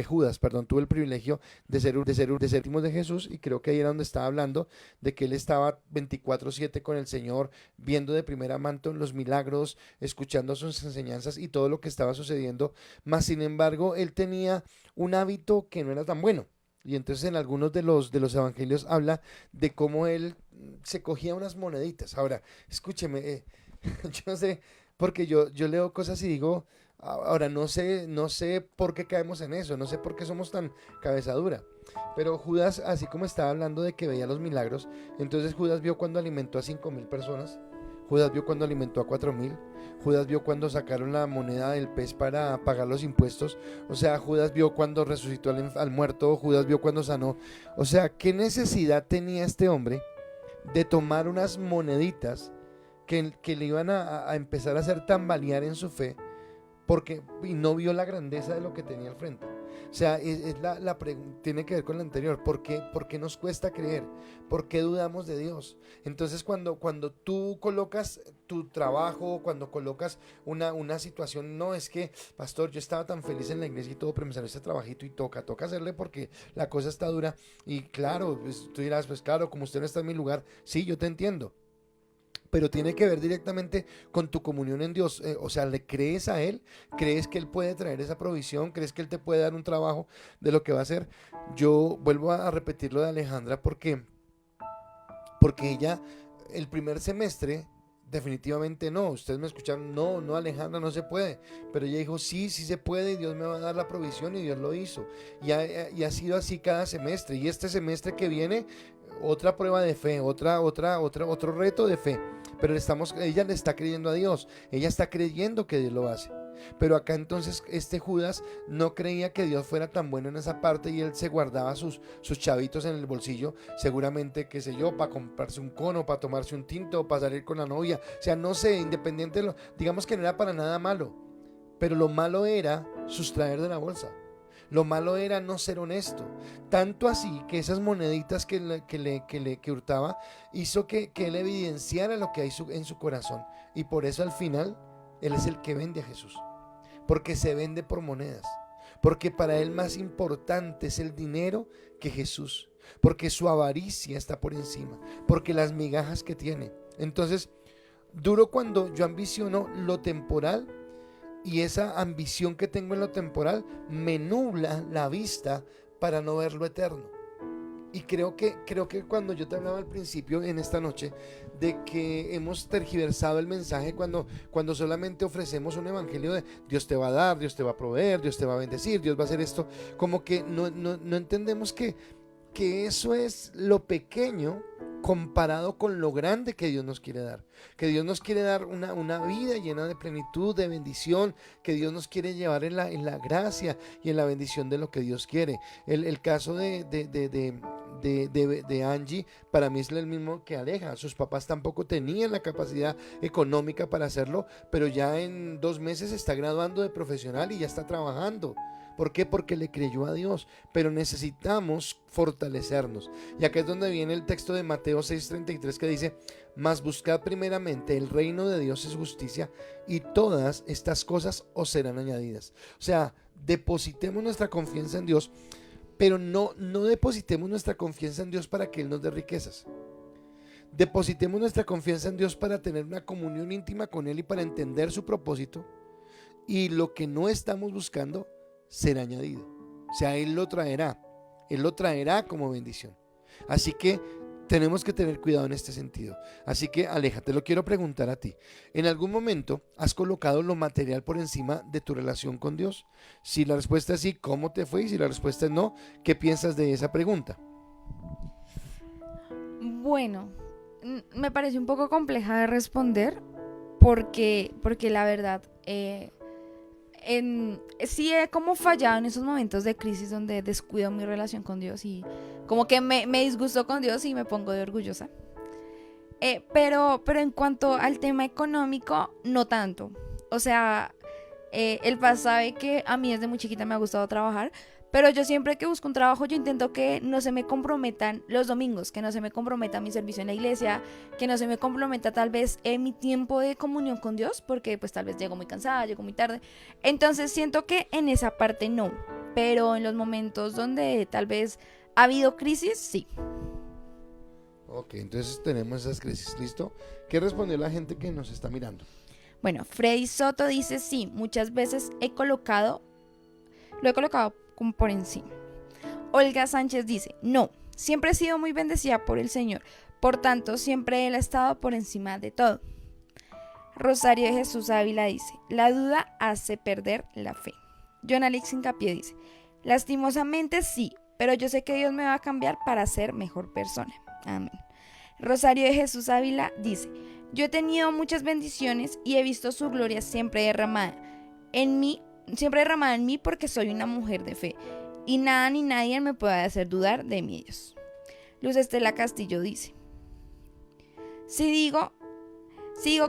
Judas tuvo el privilegio de ser íntimo de Jesús, y creo que ahí era donde estaba hablando de que él estaba 24/7 con el Señor, viendo de primera mano los milagros, escuchando sus enseñanzas y todo lo que estaba sucediendo. Mas sin embargo, él tenía un hábito que no era tan bueno. Y entonces en algunos de los evangelios habla de cómo él se cogía unas moneditas. Ahora, escúcheme, yo no sé, porque yo leo cosas y digo, ahora no sé por qué caemos en eso, no sé por qué somos tan cabeza dura. Pero Judas, así como estaba hablando de que veía los milagros, entonces Judas vio cuando alimentó a 5,000 personas, Judas vio cuando alimentó a 4,000, Judas vio cuando sacaron la moneda del pez para pagar los impuestos, o sea, Judas vio cuando resucitó al muerto, Judas vio cuando sanó. O sea, ¿qué necesidad tenía este hombre de tomar unas moneditas que le iban a empezar a hacer tambalear en su fe, y no vio la grandeza de lo que tenía al frente? O sea, la pregunta tiene que ver con la anterior. ¿Por qué nos cuesta creer? ¿Por qué dudamos de Dios? Entonces cuando tú colocas tu trabajo, cuando colocas una situación, no es que, pastor, yo estaba tan feliz en la iglesia y todo, pero me salió este trabajito y toca hacerle porque la cosa está dura. Y claro, pues, tú dirás, pues claro, como usted no está en mi lugar, sí, yo te entiendo, pero tiene que ver directamente con tu comunión en Dios. O sea, ¿le crees a Él? ¿Crees que Él puede traer esa provisión? ¿Crees que Él te puede dar un trabajo de lo que va a hacer? Yo vuelvo a repetir lo de Alejandra porque ella, el primer semestre, definitivamente no. Ustedes me escucharon: no, Alejandra, no se puede. Pero ella dijo: sí se puede, y Dios me va a dar la provisión, y Dios lo hizo. Y ha sido así cada semestre. Y este semestre que viene, otra prueba de fe, otro reto de fe. Pero ella le está creyendo a Dios, ella está creyendo que Dios lo hace. Pero acá entonces Judas no creía que Dios fuera tan bueno en esa parte, y él se guardaba sus chavitos en el bolsillo, seguramente, qué sé yo, para comprarse un cono, para tomarse un tinto, para salir con la novia. O sea, no sé, independiente, digamos que no era para nada malo, pero lo malo era sustraer de la bolsa. Lo malo era no ser honesto. Tanto así que esas moneditas que hurtaba hizo que él evidenciara lo que hay en su corazón. Y por eso al final él es el que vende a Jesús. porque se vende por monedas, porque para él más importante es el dinero que Jesús, porque su avaricia está por encima, porque las migajas que tiene. Entonces, duro cuando yo ambiciono lo temporal y esa ambición que tengo en lo temporal me nubla la vista para no ver lo eterno. Y creo que cuando yo te hablaba al principio en esta noche de que hemos tergiversado el mensaje cuando solamente ofrecemos un evangelio de Dios te va a dar, Dios te va a proveer, Dios te va a bendecir, Dios va a hacer esto, como que no entendemos que eso es lo pequeño comparado con lo grande que Dios nos quiere dar. Que Dios nos quiere dar una vida llena de plenitud, de bendición, que Dios nos quiere llevar en la gracia y en la bendición de lo que Dios quiere. El caso de Angie para mí es el mismo que Aleja. Sus papás tampoco tenían la capacidad económica para hacerlo, pero ya en 2 meses está graduando de profesional y ya está trabajando. ¿Por qué? Porque le creyó a Dios, pero necesitamos fortalecernos. Y acá es donde viene el texto de Mateo 6:33 que dice: mas buscad primeramente el reino de Dios y su justicia, y todas estas cosas os serán añadidas. O sea, depositemos nuestra confianza en Dios, pero no depositemos nuestra confianza en Dios para que Él nos dé riquezas. Depositemos nuestra confianza en Dios para tener una comunión íntima con Él y para entender su propósito, y lo que no estamos buscando será añadido. O sea, Él lo traerá como bendición. Así que tenemos que tener cuidado en este sentido. Así que Aleja, te lo quiero preguntar a ti. ¿En algún momento has colocado lo material por encima de tu relación con Dios? Si la respuesta es sí, ¿cómo te fue? Y si la respuesta es no, ¿qué piensas de esa pregunta? Bueno, me parece un poco compleja de responder porque la verdad, sí he como fallado en esos momentos de crisis donde descuido mi relación con Dios y como que me disgusto con Dios y me pongo de orgullosa. Pero en cuanto al tema económico, no tanto. O sea, el Paz sabe que a mí desde muy chiquita me ha gustado trabajar, pero yo siempre que busco un trabajo yo intento que no se me comprometan los domingos, que no se me comprometa mi servicio en la iglesia, que no se me comprometa tal vez mi tiempo de comunión con Dios, porque pues tal vez llego muy cansada, llego muy tarde. Entonces siento que en esa parte no, pero en los momentos donde tal vez ha habido crisis, sí. Ok, entonces tenemos esas crisis, ¿listo? ¿Qué respondió la gente que nos está mirando? Bueno, Freddy Soto dice sí, muchas veces lo he colocado como por encima. Olga Sánchez dice, no, siempre he sido muy bendecida por el Señor, por tanto siempre Él ha estado por encima de todo. Rosario de Jesús Ávila dice, la duda hace perder la fe. John Alex Hincapié dice, lastimosamente sí, pero yo sé que Dios me va a cambiar para ser mejor persona. Amén. Rosario de Jesús Ávila dice, yo he tenido muchas bendiciones y he visto su gloria siempre derramada en mí porque soy una mujer de fe y nada ni nadie me puede hacer dudar de mi Dios. Luz Estela Castillo dice, si digo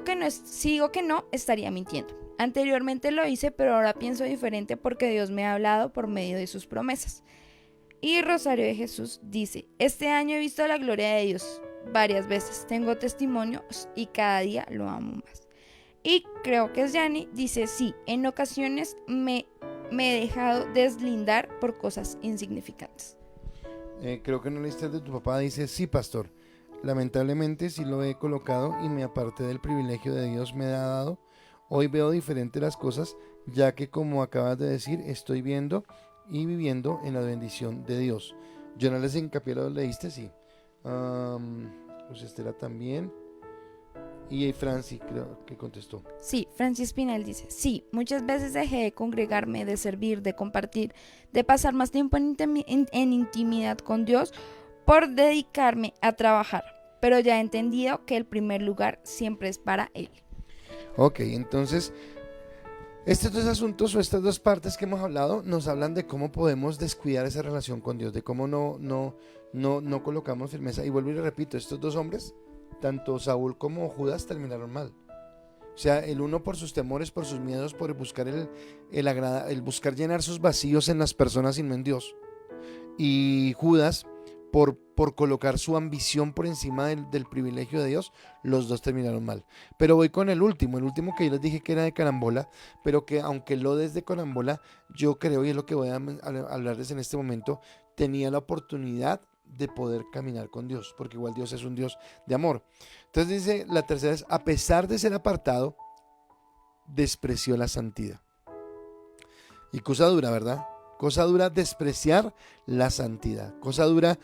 que no, estaría mintiendo. Anteriormente lo hice, pero ahora pienso diferente porque Dios me ha hablado por medio de sus promesas. Y Rosario de Jesús dice, este año he visto la gloria de Dios varias veces, tengo testimonios y cada día lo amo más. Y creo que es Yani, dice, sí, en ocasiones me he dejado deslindar por cosas insignificantes. Creo que en la lista de tu papá dice, sí, pastor, lamentablemente sí lo he colocado y me aparté del privilegio de Dios me ha dado. Hoy veo diferente las cosas, ya que como acabas de decir, estoy viendo y viviendo en la bendición de Dios. Yo no les hincapié, lo leíste, sí. Pues Estela también. Y Francis creo que contestó. Sí, Francis Pinel dice, sí, muchas veces dejé de congregarme, de servir, de compartir, de pasar más tiempo en intimidad con Dios por dedicarme a trabajar, pero ya he entendido que el primer lugar siempre es para Él. Ok, entonces estos dos asuntos o estas dos partes que hemos hablado nos hablan de cómo podemos descuidar esa relación con Dios, de cómo no colocamos firmeza. Y vuelvo y le repito, estos dos hombres, tanto Saúl como Judas, terminaron mal. O sea, el uno por sus temores, por sus miedos, por buscar el buscar llenar sus vacíos en las personas y no en Dios. Y Judas por colocar su ambición por encima del privilegio de Dios, los dos terminaron mal. Pero voy con el último que yo les dije que era de carambola, pero que aunque lo desde carambola, yo creo, y es lo que voy a hablarles en este momento, tenía la oportunidad de poder caminar con Dios, porque igual Dios es un Dios de amor. Entonces dice, la tercera es, a pesar de ser apartado, despreció la santidad. Y cosa dura, ¿verdad? Cosa dura despreciar la santidad. Cosa dura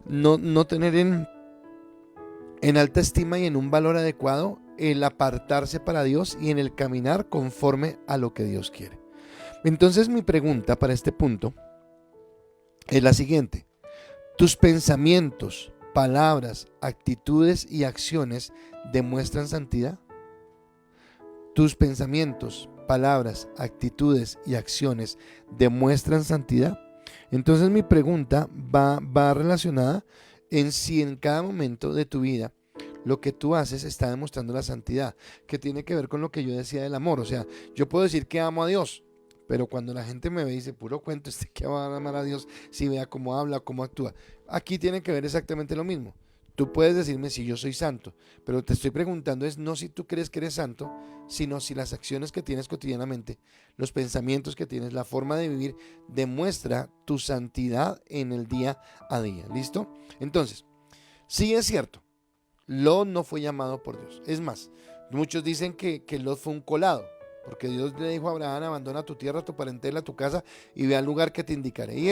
no tener en alta estima y en un valor adecuado el apartarse para Dios y en el caminar conforme a lo que Dios quiere. Entonces mi pregunta para este punto es la siguiente. ¿Tus pensamientos, palabras, actitudes y acciones demuestran santidad? ¿Tus pensamientos, palabras, actitudes y acciones demuestran santidad? Entonces mi pregunta va relacionada en si en cada momento de tu vida lo que tú haces está demostrando la santidad, que tiene que ver con lo que yo decía del amor. O sea, yo puedo decir que amo a Dios, pero cuando la gente me ve y dice, puro cuento, que va a amar a Dios si vea cómo habla, cómo actúa. Aquí tiene que ver exactamente lo mismo. Tú puedes decirme si yo soy santo, pero te estoy preguntando es no si tú crees que eres santo, sino si las acciones que tienes cotidianamente, los pensamientos que tienes, la forma de vivir, demuestra tu santidad en el día a día. ¿Listo? Entonces, sí es cierto, Lot no fue llamado por Dios. Es más, muchos dicen que Lot fue un colado, porque Dios le dijo a Abraham, abandona tu tierra, tu parentela, tu casa y ve al lugar que te indicaré. Y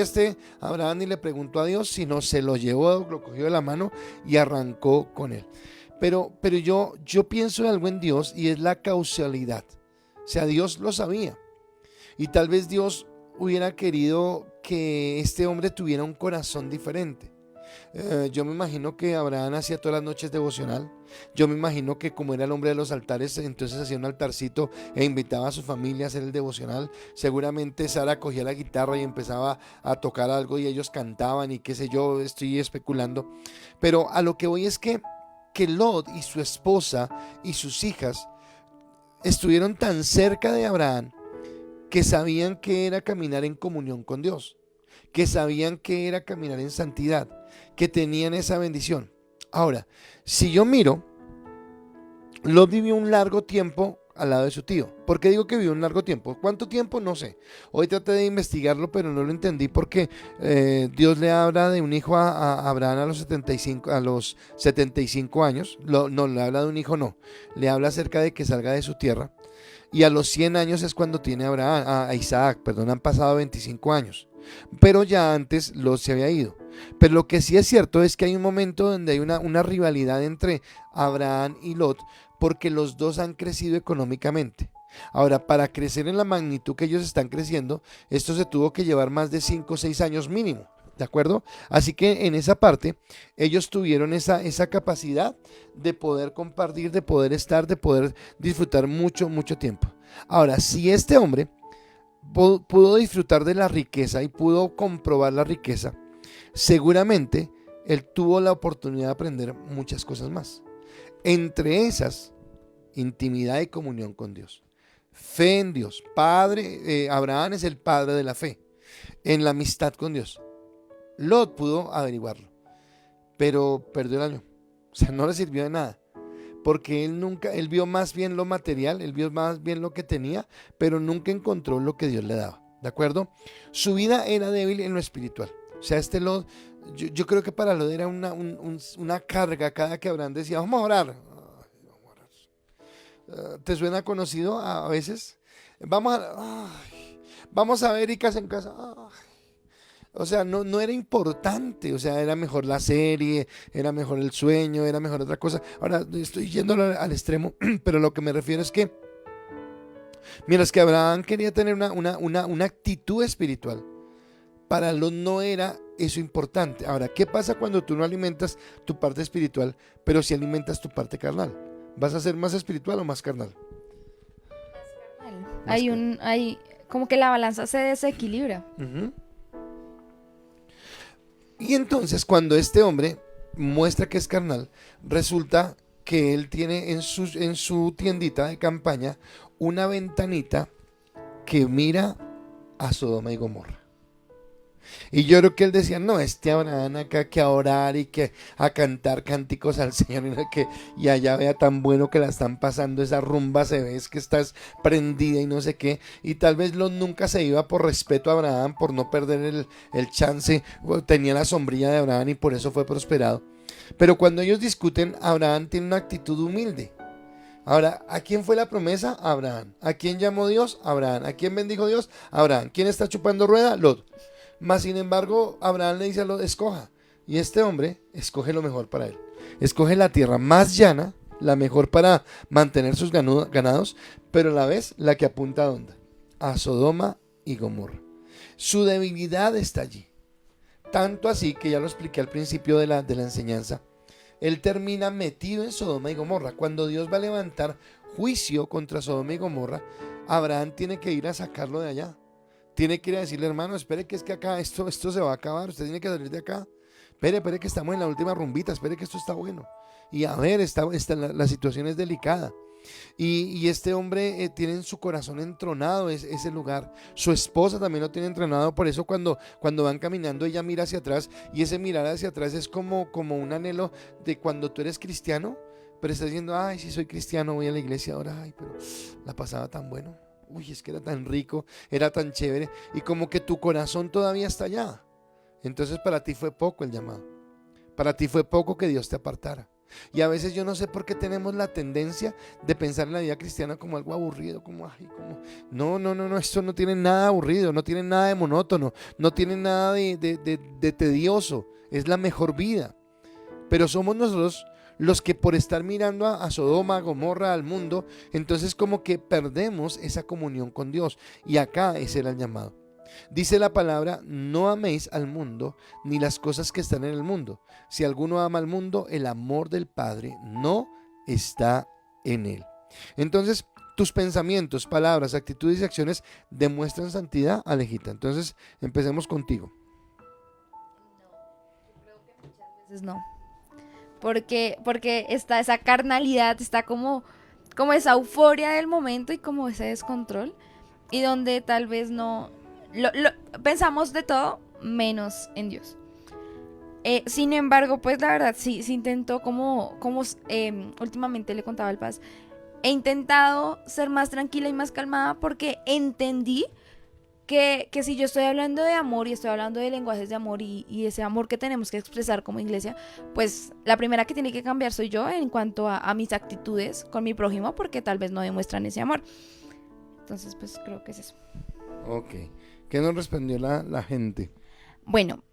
Abraham ni le preguntó a Dios, sino se lo llevó, lo cogió de la mano y arrancó con él. Pero yo pienso en algo en Dios y es la causalidad. O sea, Dios lo sabía. Y tal vez Dios hubiera querido que este hombre tuviera un corazón diferente. Yo me imagino que Abraham hacía todas las noches devocional. Yo me imagino que como era el hombre de los altares, entonces hacía un altarcito e invitaba a su familia a hacer el devocional. Seguramente Sara cogía la guitarra y empezaba a tocar algo y ellos cantaban y qué sé yo, estoy especulando. Pero a lo que voy es que Lot y su esposa y sus hijas estuvieron tan cerca de Abraham que sabían que era caminar en comunión con Dios, que sabían que era caminar en santidad, que tenían esa bendición. Ahora, si yo miro, Lot vivió un largo tiempo al lado de su tío. ¿Por qué digo que vivió un largo tiempo? ¿Cuánto tiempo? No sé. Hoy traté de investigarlo, pero no lo entendí porque Dios le habla de un hijo a Abraham a los 75 años. No, le habla de un hijo, no. Le habla acerca de que salga de su tierra. Y a los 100 años es cuando tiene a Isaac, perdón, han pasado 25 años. Pero ya antes Lot se había ido. Pero lo que sí es cierto es que hay un momento donde hay una rivalidad entre Abraham y Lot, porque los dos han crecido económicamente. Ahora, para crecer en la magnitud que ellos están creciendo, esto se tuvo que llevar más de 5 o 6 años mínimo. ¿De acuerdo? Así que en esa parte ellos tuvieron esa capacidad de poder compartir, de poder estar, de poder disfrutar mucho tiempo. Ahora, si este hombre pudo disfrutar de la riqueza y pudo comprobar la riqueza, seguramente él tuvo la oportunidad de aprender muchas cosas más. Entre esas, intimidad y comunión con Dios. Fe en Dios. Abraham es el padre de la fe. En la amistad con Dios. Lot pudo averiguarlo, pero perdió el año. O sea, no le sirvió de nada. Porque él vio más bien lo material, él vio más bien lo que tenía, pero nunca encontró lo que Dios le daba. ¿De acuerdo? Su vida era débil en lo espiritual. O sea, Lot, yo creo que para Lot era una carga cada que Abraham decía, vamos a orar. ¿Te suena conocido a veces? Vamos a ver y casa en casa. O sea, no era importante, o sea, era mejor la serie, era mejor el sueño, era mejor otra cosa. Ahora estoy yendo al extremo, pero lo que me refiero es que, mientras que Abraham quería tener una actitud espiritual, para Lot no era eso importante. Ahora, ¿qué pasa cuando tú no alimentas tu parte espiritual, pero si alimentas tu parte carnal? ¿Vas a ser más espiritual o más carnal? Hay como que la balanza se desequilibra. Uh-huh. Y entonces cuando este hombre muestra que es carnal, resulta que él tiene en su tiendita de campaña una ventanita que mira a Sodoma y Gomorra. Y yo creo que él decía, no, este Abraham acá que a orar y que a cantar cánticos al Señor y allá vea tan bueno que la están pasando, esa rumba se ve, es que estás prendida y no sé qué. Y tal vez Lot nunca se iba por respeto a Abraham, por no perder el chance, tenía la sombrilla de Abraham y por eso fue prosperado. Pero cuando ellos discuten, Abraham tiene una actitud humilde. Ahora, ¿a quién fue la promesa? Abraham. ¿A quién llamó Dios? Abraham. ¿A quién bendijo Dios? Abraham. ¿Quién está chupando rueda? Lot. Mas sin embargo, Abraham le dice a Lot, escoja. Y este hombre escoge lo mejor para él. Escoge la tierra más llana, la mejor para mantener sus ganados, pero a la vez la que apunta a dónde? A Sodoma y Gomorra. Su debilidad está allí. Tanto así que ya lo expliqué al principio de la enseñanza. Él termina metido en Sodoma y Gomorra. Cuando Dios va a levantar juicio contra Sodoma y Gomorra, Abraham tiene que ir a sacarlo de allá. Tiene que ir a decirle, hermano, espere que es que acá esto se va a acabar. Usted tiene que salir de acá. Espere que estamos en la última rumbita. Espere que esto está bueno. Y a ver, la situación es delicada. Y este hombre tiene en su corazón entronado ese lugar. Su esposa también lo tiene entronado. Por eso cuando van caminando ella mira hacia atrás. Y ese mirar hacia atrás es como un anhelo de cuando tú eres cristiano, pero estás diciendo, ay, si soy cristiano voy a la iglesia ahora. Ay, pero la pasaba tan bueno. Uy, es que era tan rico, era tan chévere. Y como que tu corazón todavía está allá. Entonces para ti fue poco el llamado. Para ti fue poco que Dios te apartara. Y a veces yo no sé por qué tenemos la tendencia de pensar en la vida cristiana como algo aburrido, no, esto no tiene nada aburrido, no tiene nada de monótono, no tiene nada de tedioso, es la mejor vida. Pero somos nosotros los que por estar mirando a Sodoma, a Gomorra, al mundo, entonces como que perdemos esa comunión con Dios. Y acá ese era el llamado. Dice la palabra, no améis al mundo ni las cosas que están en el mundo. Si alguno ama al mundo, el amor del Padre no está en él. Entonces, tus pensamientos, palabras, actitudes y acciones demuestran santidad, Alejita. Entonces, empecemos contigo. No, creo que muchas veces no. Porque está esa carnalidad, está como esa euforia del momento y como ese descontrol. Y donde tal vez no... pensamos de todo menos en Dios. Sin embargo, pues la verdad sí intentó últimamente le contaba al Paz, he intentado ser más tranquila y más calmada porque entendí que si yo estoy hablando de amor y estoy hablando de lenguajes de amor y ese amor que tenemos que expresar como iglesia, pues la primera que tiene que cambiar soy yo en cuanto a mis actitudes con mi prójimo, porque tal vez no demuestran ese amor. Entonces pues creo que es eso. Ok. ¿Qué nos respondió la gente? Bueno,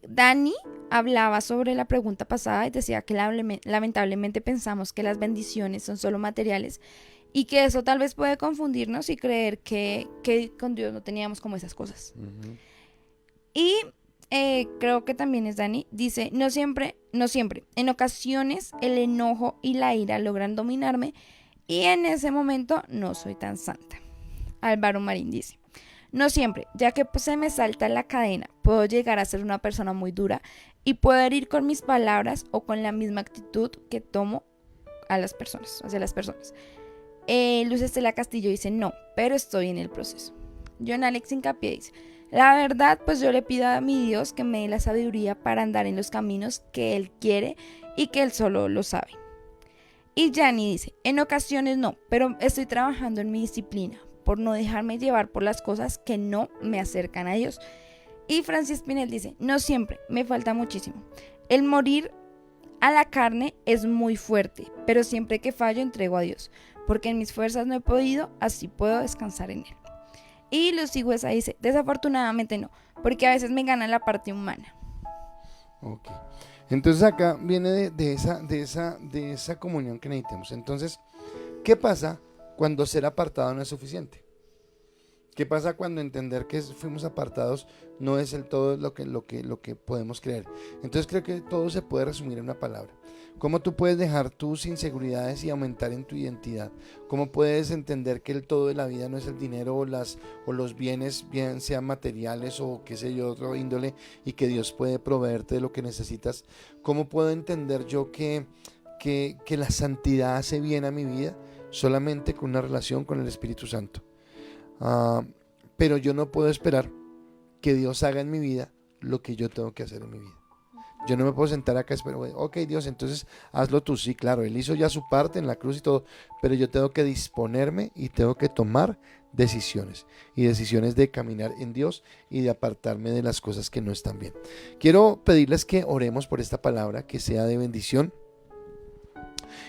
Dani hablaba sobre la pregunta pasada y decía que lamentablemente pensamos que las bendiciones son solo materiales y que eso tal vez puede confundirnos y creer que con Dios no teníamos como esas cosas. Uh-huh. Y creo que también es Dani, dice, no siempre, en ocasiones el enojo y la ira logran dominarme y en ese momento no soy tan santa. Álvaro Marín dice, no siempre, ya que se me salta la cadena, puedo llegar a ser una persona muy dura y puedo herir con mis palabras o con la misma actitud que tomo hacia las personas. Luz Estela Castillo dice, no, pero estoy en el proceso. John Alex Hincapié dice, la verdad, pues yo le pido a mi Dios que me dé la sabiduría para andar en los caminos que Él quiere y que Él solo lo sabe. Y Yanni dice, en ocasiones no, pero estoy trabajando en mi disciplina por no dejarme llevar por las cosas que no me acercan a Dios. Y Francis Pinel dice, no siempre, me falta muchísimo. El morir a la carne es muy fuerte, pero siempre que fallo entrego a Dios, porque en mis fuerzas no he podido, así puedo descansar en Él. Y Lucy Huesa dice, desafortunadamente no, porque a veces me gana la parte humana. Ok, entonces acá viene de esa comunión que necesitamos. Entonces, ¿qué pasa cuando ser apartado no es suficiente? ¿Qué pasa cuando entender que fuimos apartados no es el todo lo que podemos creer? Entonces creo que todo se puede resumir en una palabra. ¿Cómo tú puedes dejar tus inseguridades y aumentar en tu identidad? ¿Cómo puedes entender que el todo de la vida no es el dinero o los bienes, bien sean materiales o qué sé yo, otro índole, y que Dios puede proveerte de lo que necesitas? ¿Cómo puedo entender yo que la santidad hace bien a mi vida? Solamente con una relación con el Espíritu Santo. Pero yo no puedo esperar que Dios haga en mi vida lo que yo tengo que hacer en mi vida. Yo no me puedo sentar acá y esperar, ok Dios, entonces hazlo tú. Sí, claro, Él hizo ya su parte en la cruz y todo, pero yo tengo que disponerme y tengo que tomar decisiones. Y decisiones de caminar en Dios y de apartarme de las cosas que no están bien. Quiero pedirles que oremos por esta palabra, que sea de bendición.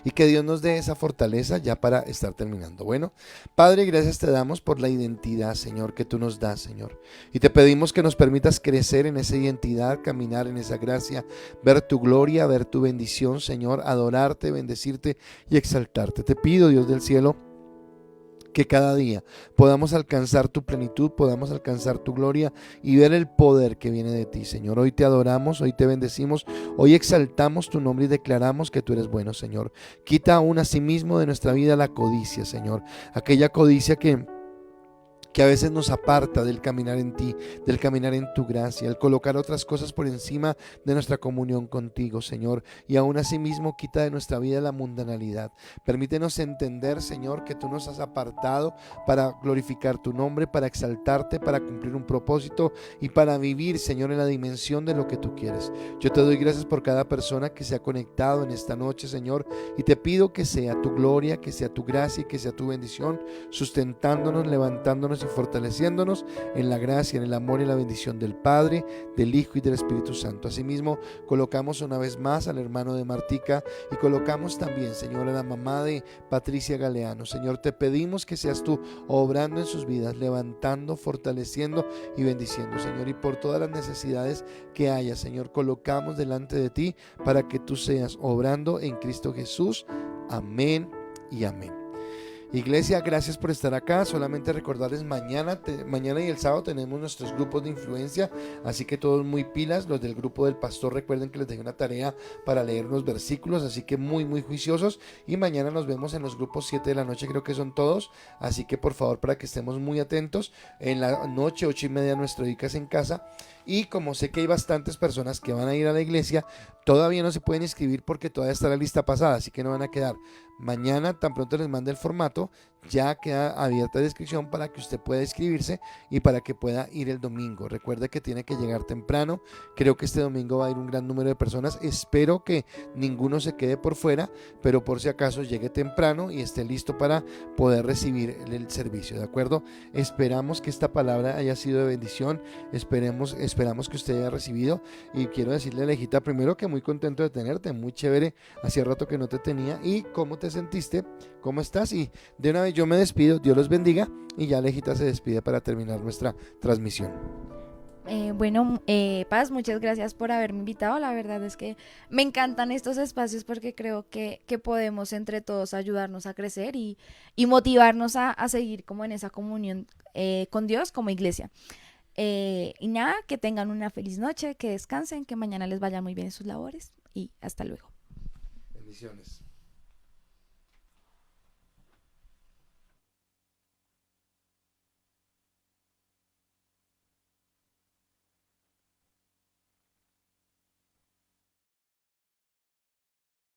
Y que Dios nos dé esa fortaleza ya para estar terminando. Bueno, Padre, gracias te damos por la identidad, Señor, que tú nos das, Señor. Y te pedimos que nos permitas crecer en esa identidad, caminar en esa gracia, ver tu gloria, ver tu bendición, Señor, adorarte, bendecirte y exaltarte. Te pido, Dios del cielo, que cada día podamos alcanzar tu plenitud, podamos alcanzar tu gloria y ver el poder que viene de ti, Señor. Hoy te adoramos, hoy te bendecimos, hoy exaltamos tu nombre y declaramos que tú eres bueno, Señor. Quita aún asimismo de nuestra vida la codicia, Señor. Aquella codicia que a veces nos aparta del caminar en ti, del caminar en tu gracia, el colocar otras cosas por encima de nuestra comunión contigo, Señor, y aún así mismo quita de nuestra vida la mundanalidad. Permítenos entender, Señor, que tú nos has apartado para glorificar tu nombre, para exaltarte, para cumplir un propósito y para vivir, Señor, en la dimensión de lo que tú quieres. Yo te doy gracias por cada persona que se ha conectado en esta noche, Señor, y te pido que sea tu gloria, que sea tu gracia y que sea tu bendición, sustentándonos, levantándonos y fortaleciéndonos en la gracia, en el amor y la bendición del Padre, del Hijo y del Espíritu Santo. Asimismo, colocamos una vez más al hermano de Martica y colocamos también, Señor, a la mamá de Patricia Galeano. Señor, te pedimos que seas tú obrando en sus vidas, levantando, fortaleciendo y bendiciendo, Señor, y por todas las necesidades que haya, Señor, colocamos delante de ti para que tú seas obrando en Cristo Jesús. Amén y amén. Iglesia, gracias por estar acá. Solamente recordarles, mañana y el sábado tenemos nuestros grupos de influencia, así que todos muy pilas. Los del grupo del pastor, recuerden que les dejé una tarea para leer unos versículos, así que muy juiciosos. Y mañana nos vemos en los grupos 7 de la noche, creo que son todos, así que por favor, para que estemos muy atentos. En la noche 8:30 nuestro Dicas en casa. Y como sé que hay bastantes personas que van a ir a la iglesia, todavía no se pueden inscribir porque todavía está la lista pasada, así que no van a quedar. Mañana, tan pronto les mande el formato, ya queda abierta la inscripción para que usted pueda inscribirse y para que pueda ir el domingo. Recuerde que tiene que llegar temprano. Creo que este domingo va a ir un gran número de personas. Espero que ninguno se quede por fuera, pero por si acaso llegue temprano y esté listo para poder recibir el servicio, ¿de acuerdo? Esperamos que esta palabra haya sido de bendición. Esperamos que usted haya recibido. Y quiero decirle, Alejita, primero que muy contento de tenerte, muy chévere. Hacía rato que no te tenía. ¿Y cómo te sentiste? ¿Cómo estás? Y de una vez yo me despido, Dios los bendiga, y ya Alejita se despide para terminar nuestra transmisión. Paz, muchas gracias por haberme invitado. La verdad es que me encantan estos espacios porque creo que podemos entre todos ayudarnos a crecer y motivarnos a seguir como en esa comunión con Dios como iglesia. Y nada, que tengan una feliz noche, que descansen, que mañana les vaya muy bien en sus labores y hasta luego. Bendiciones.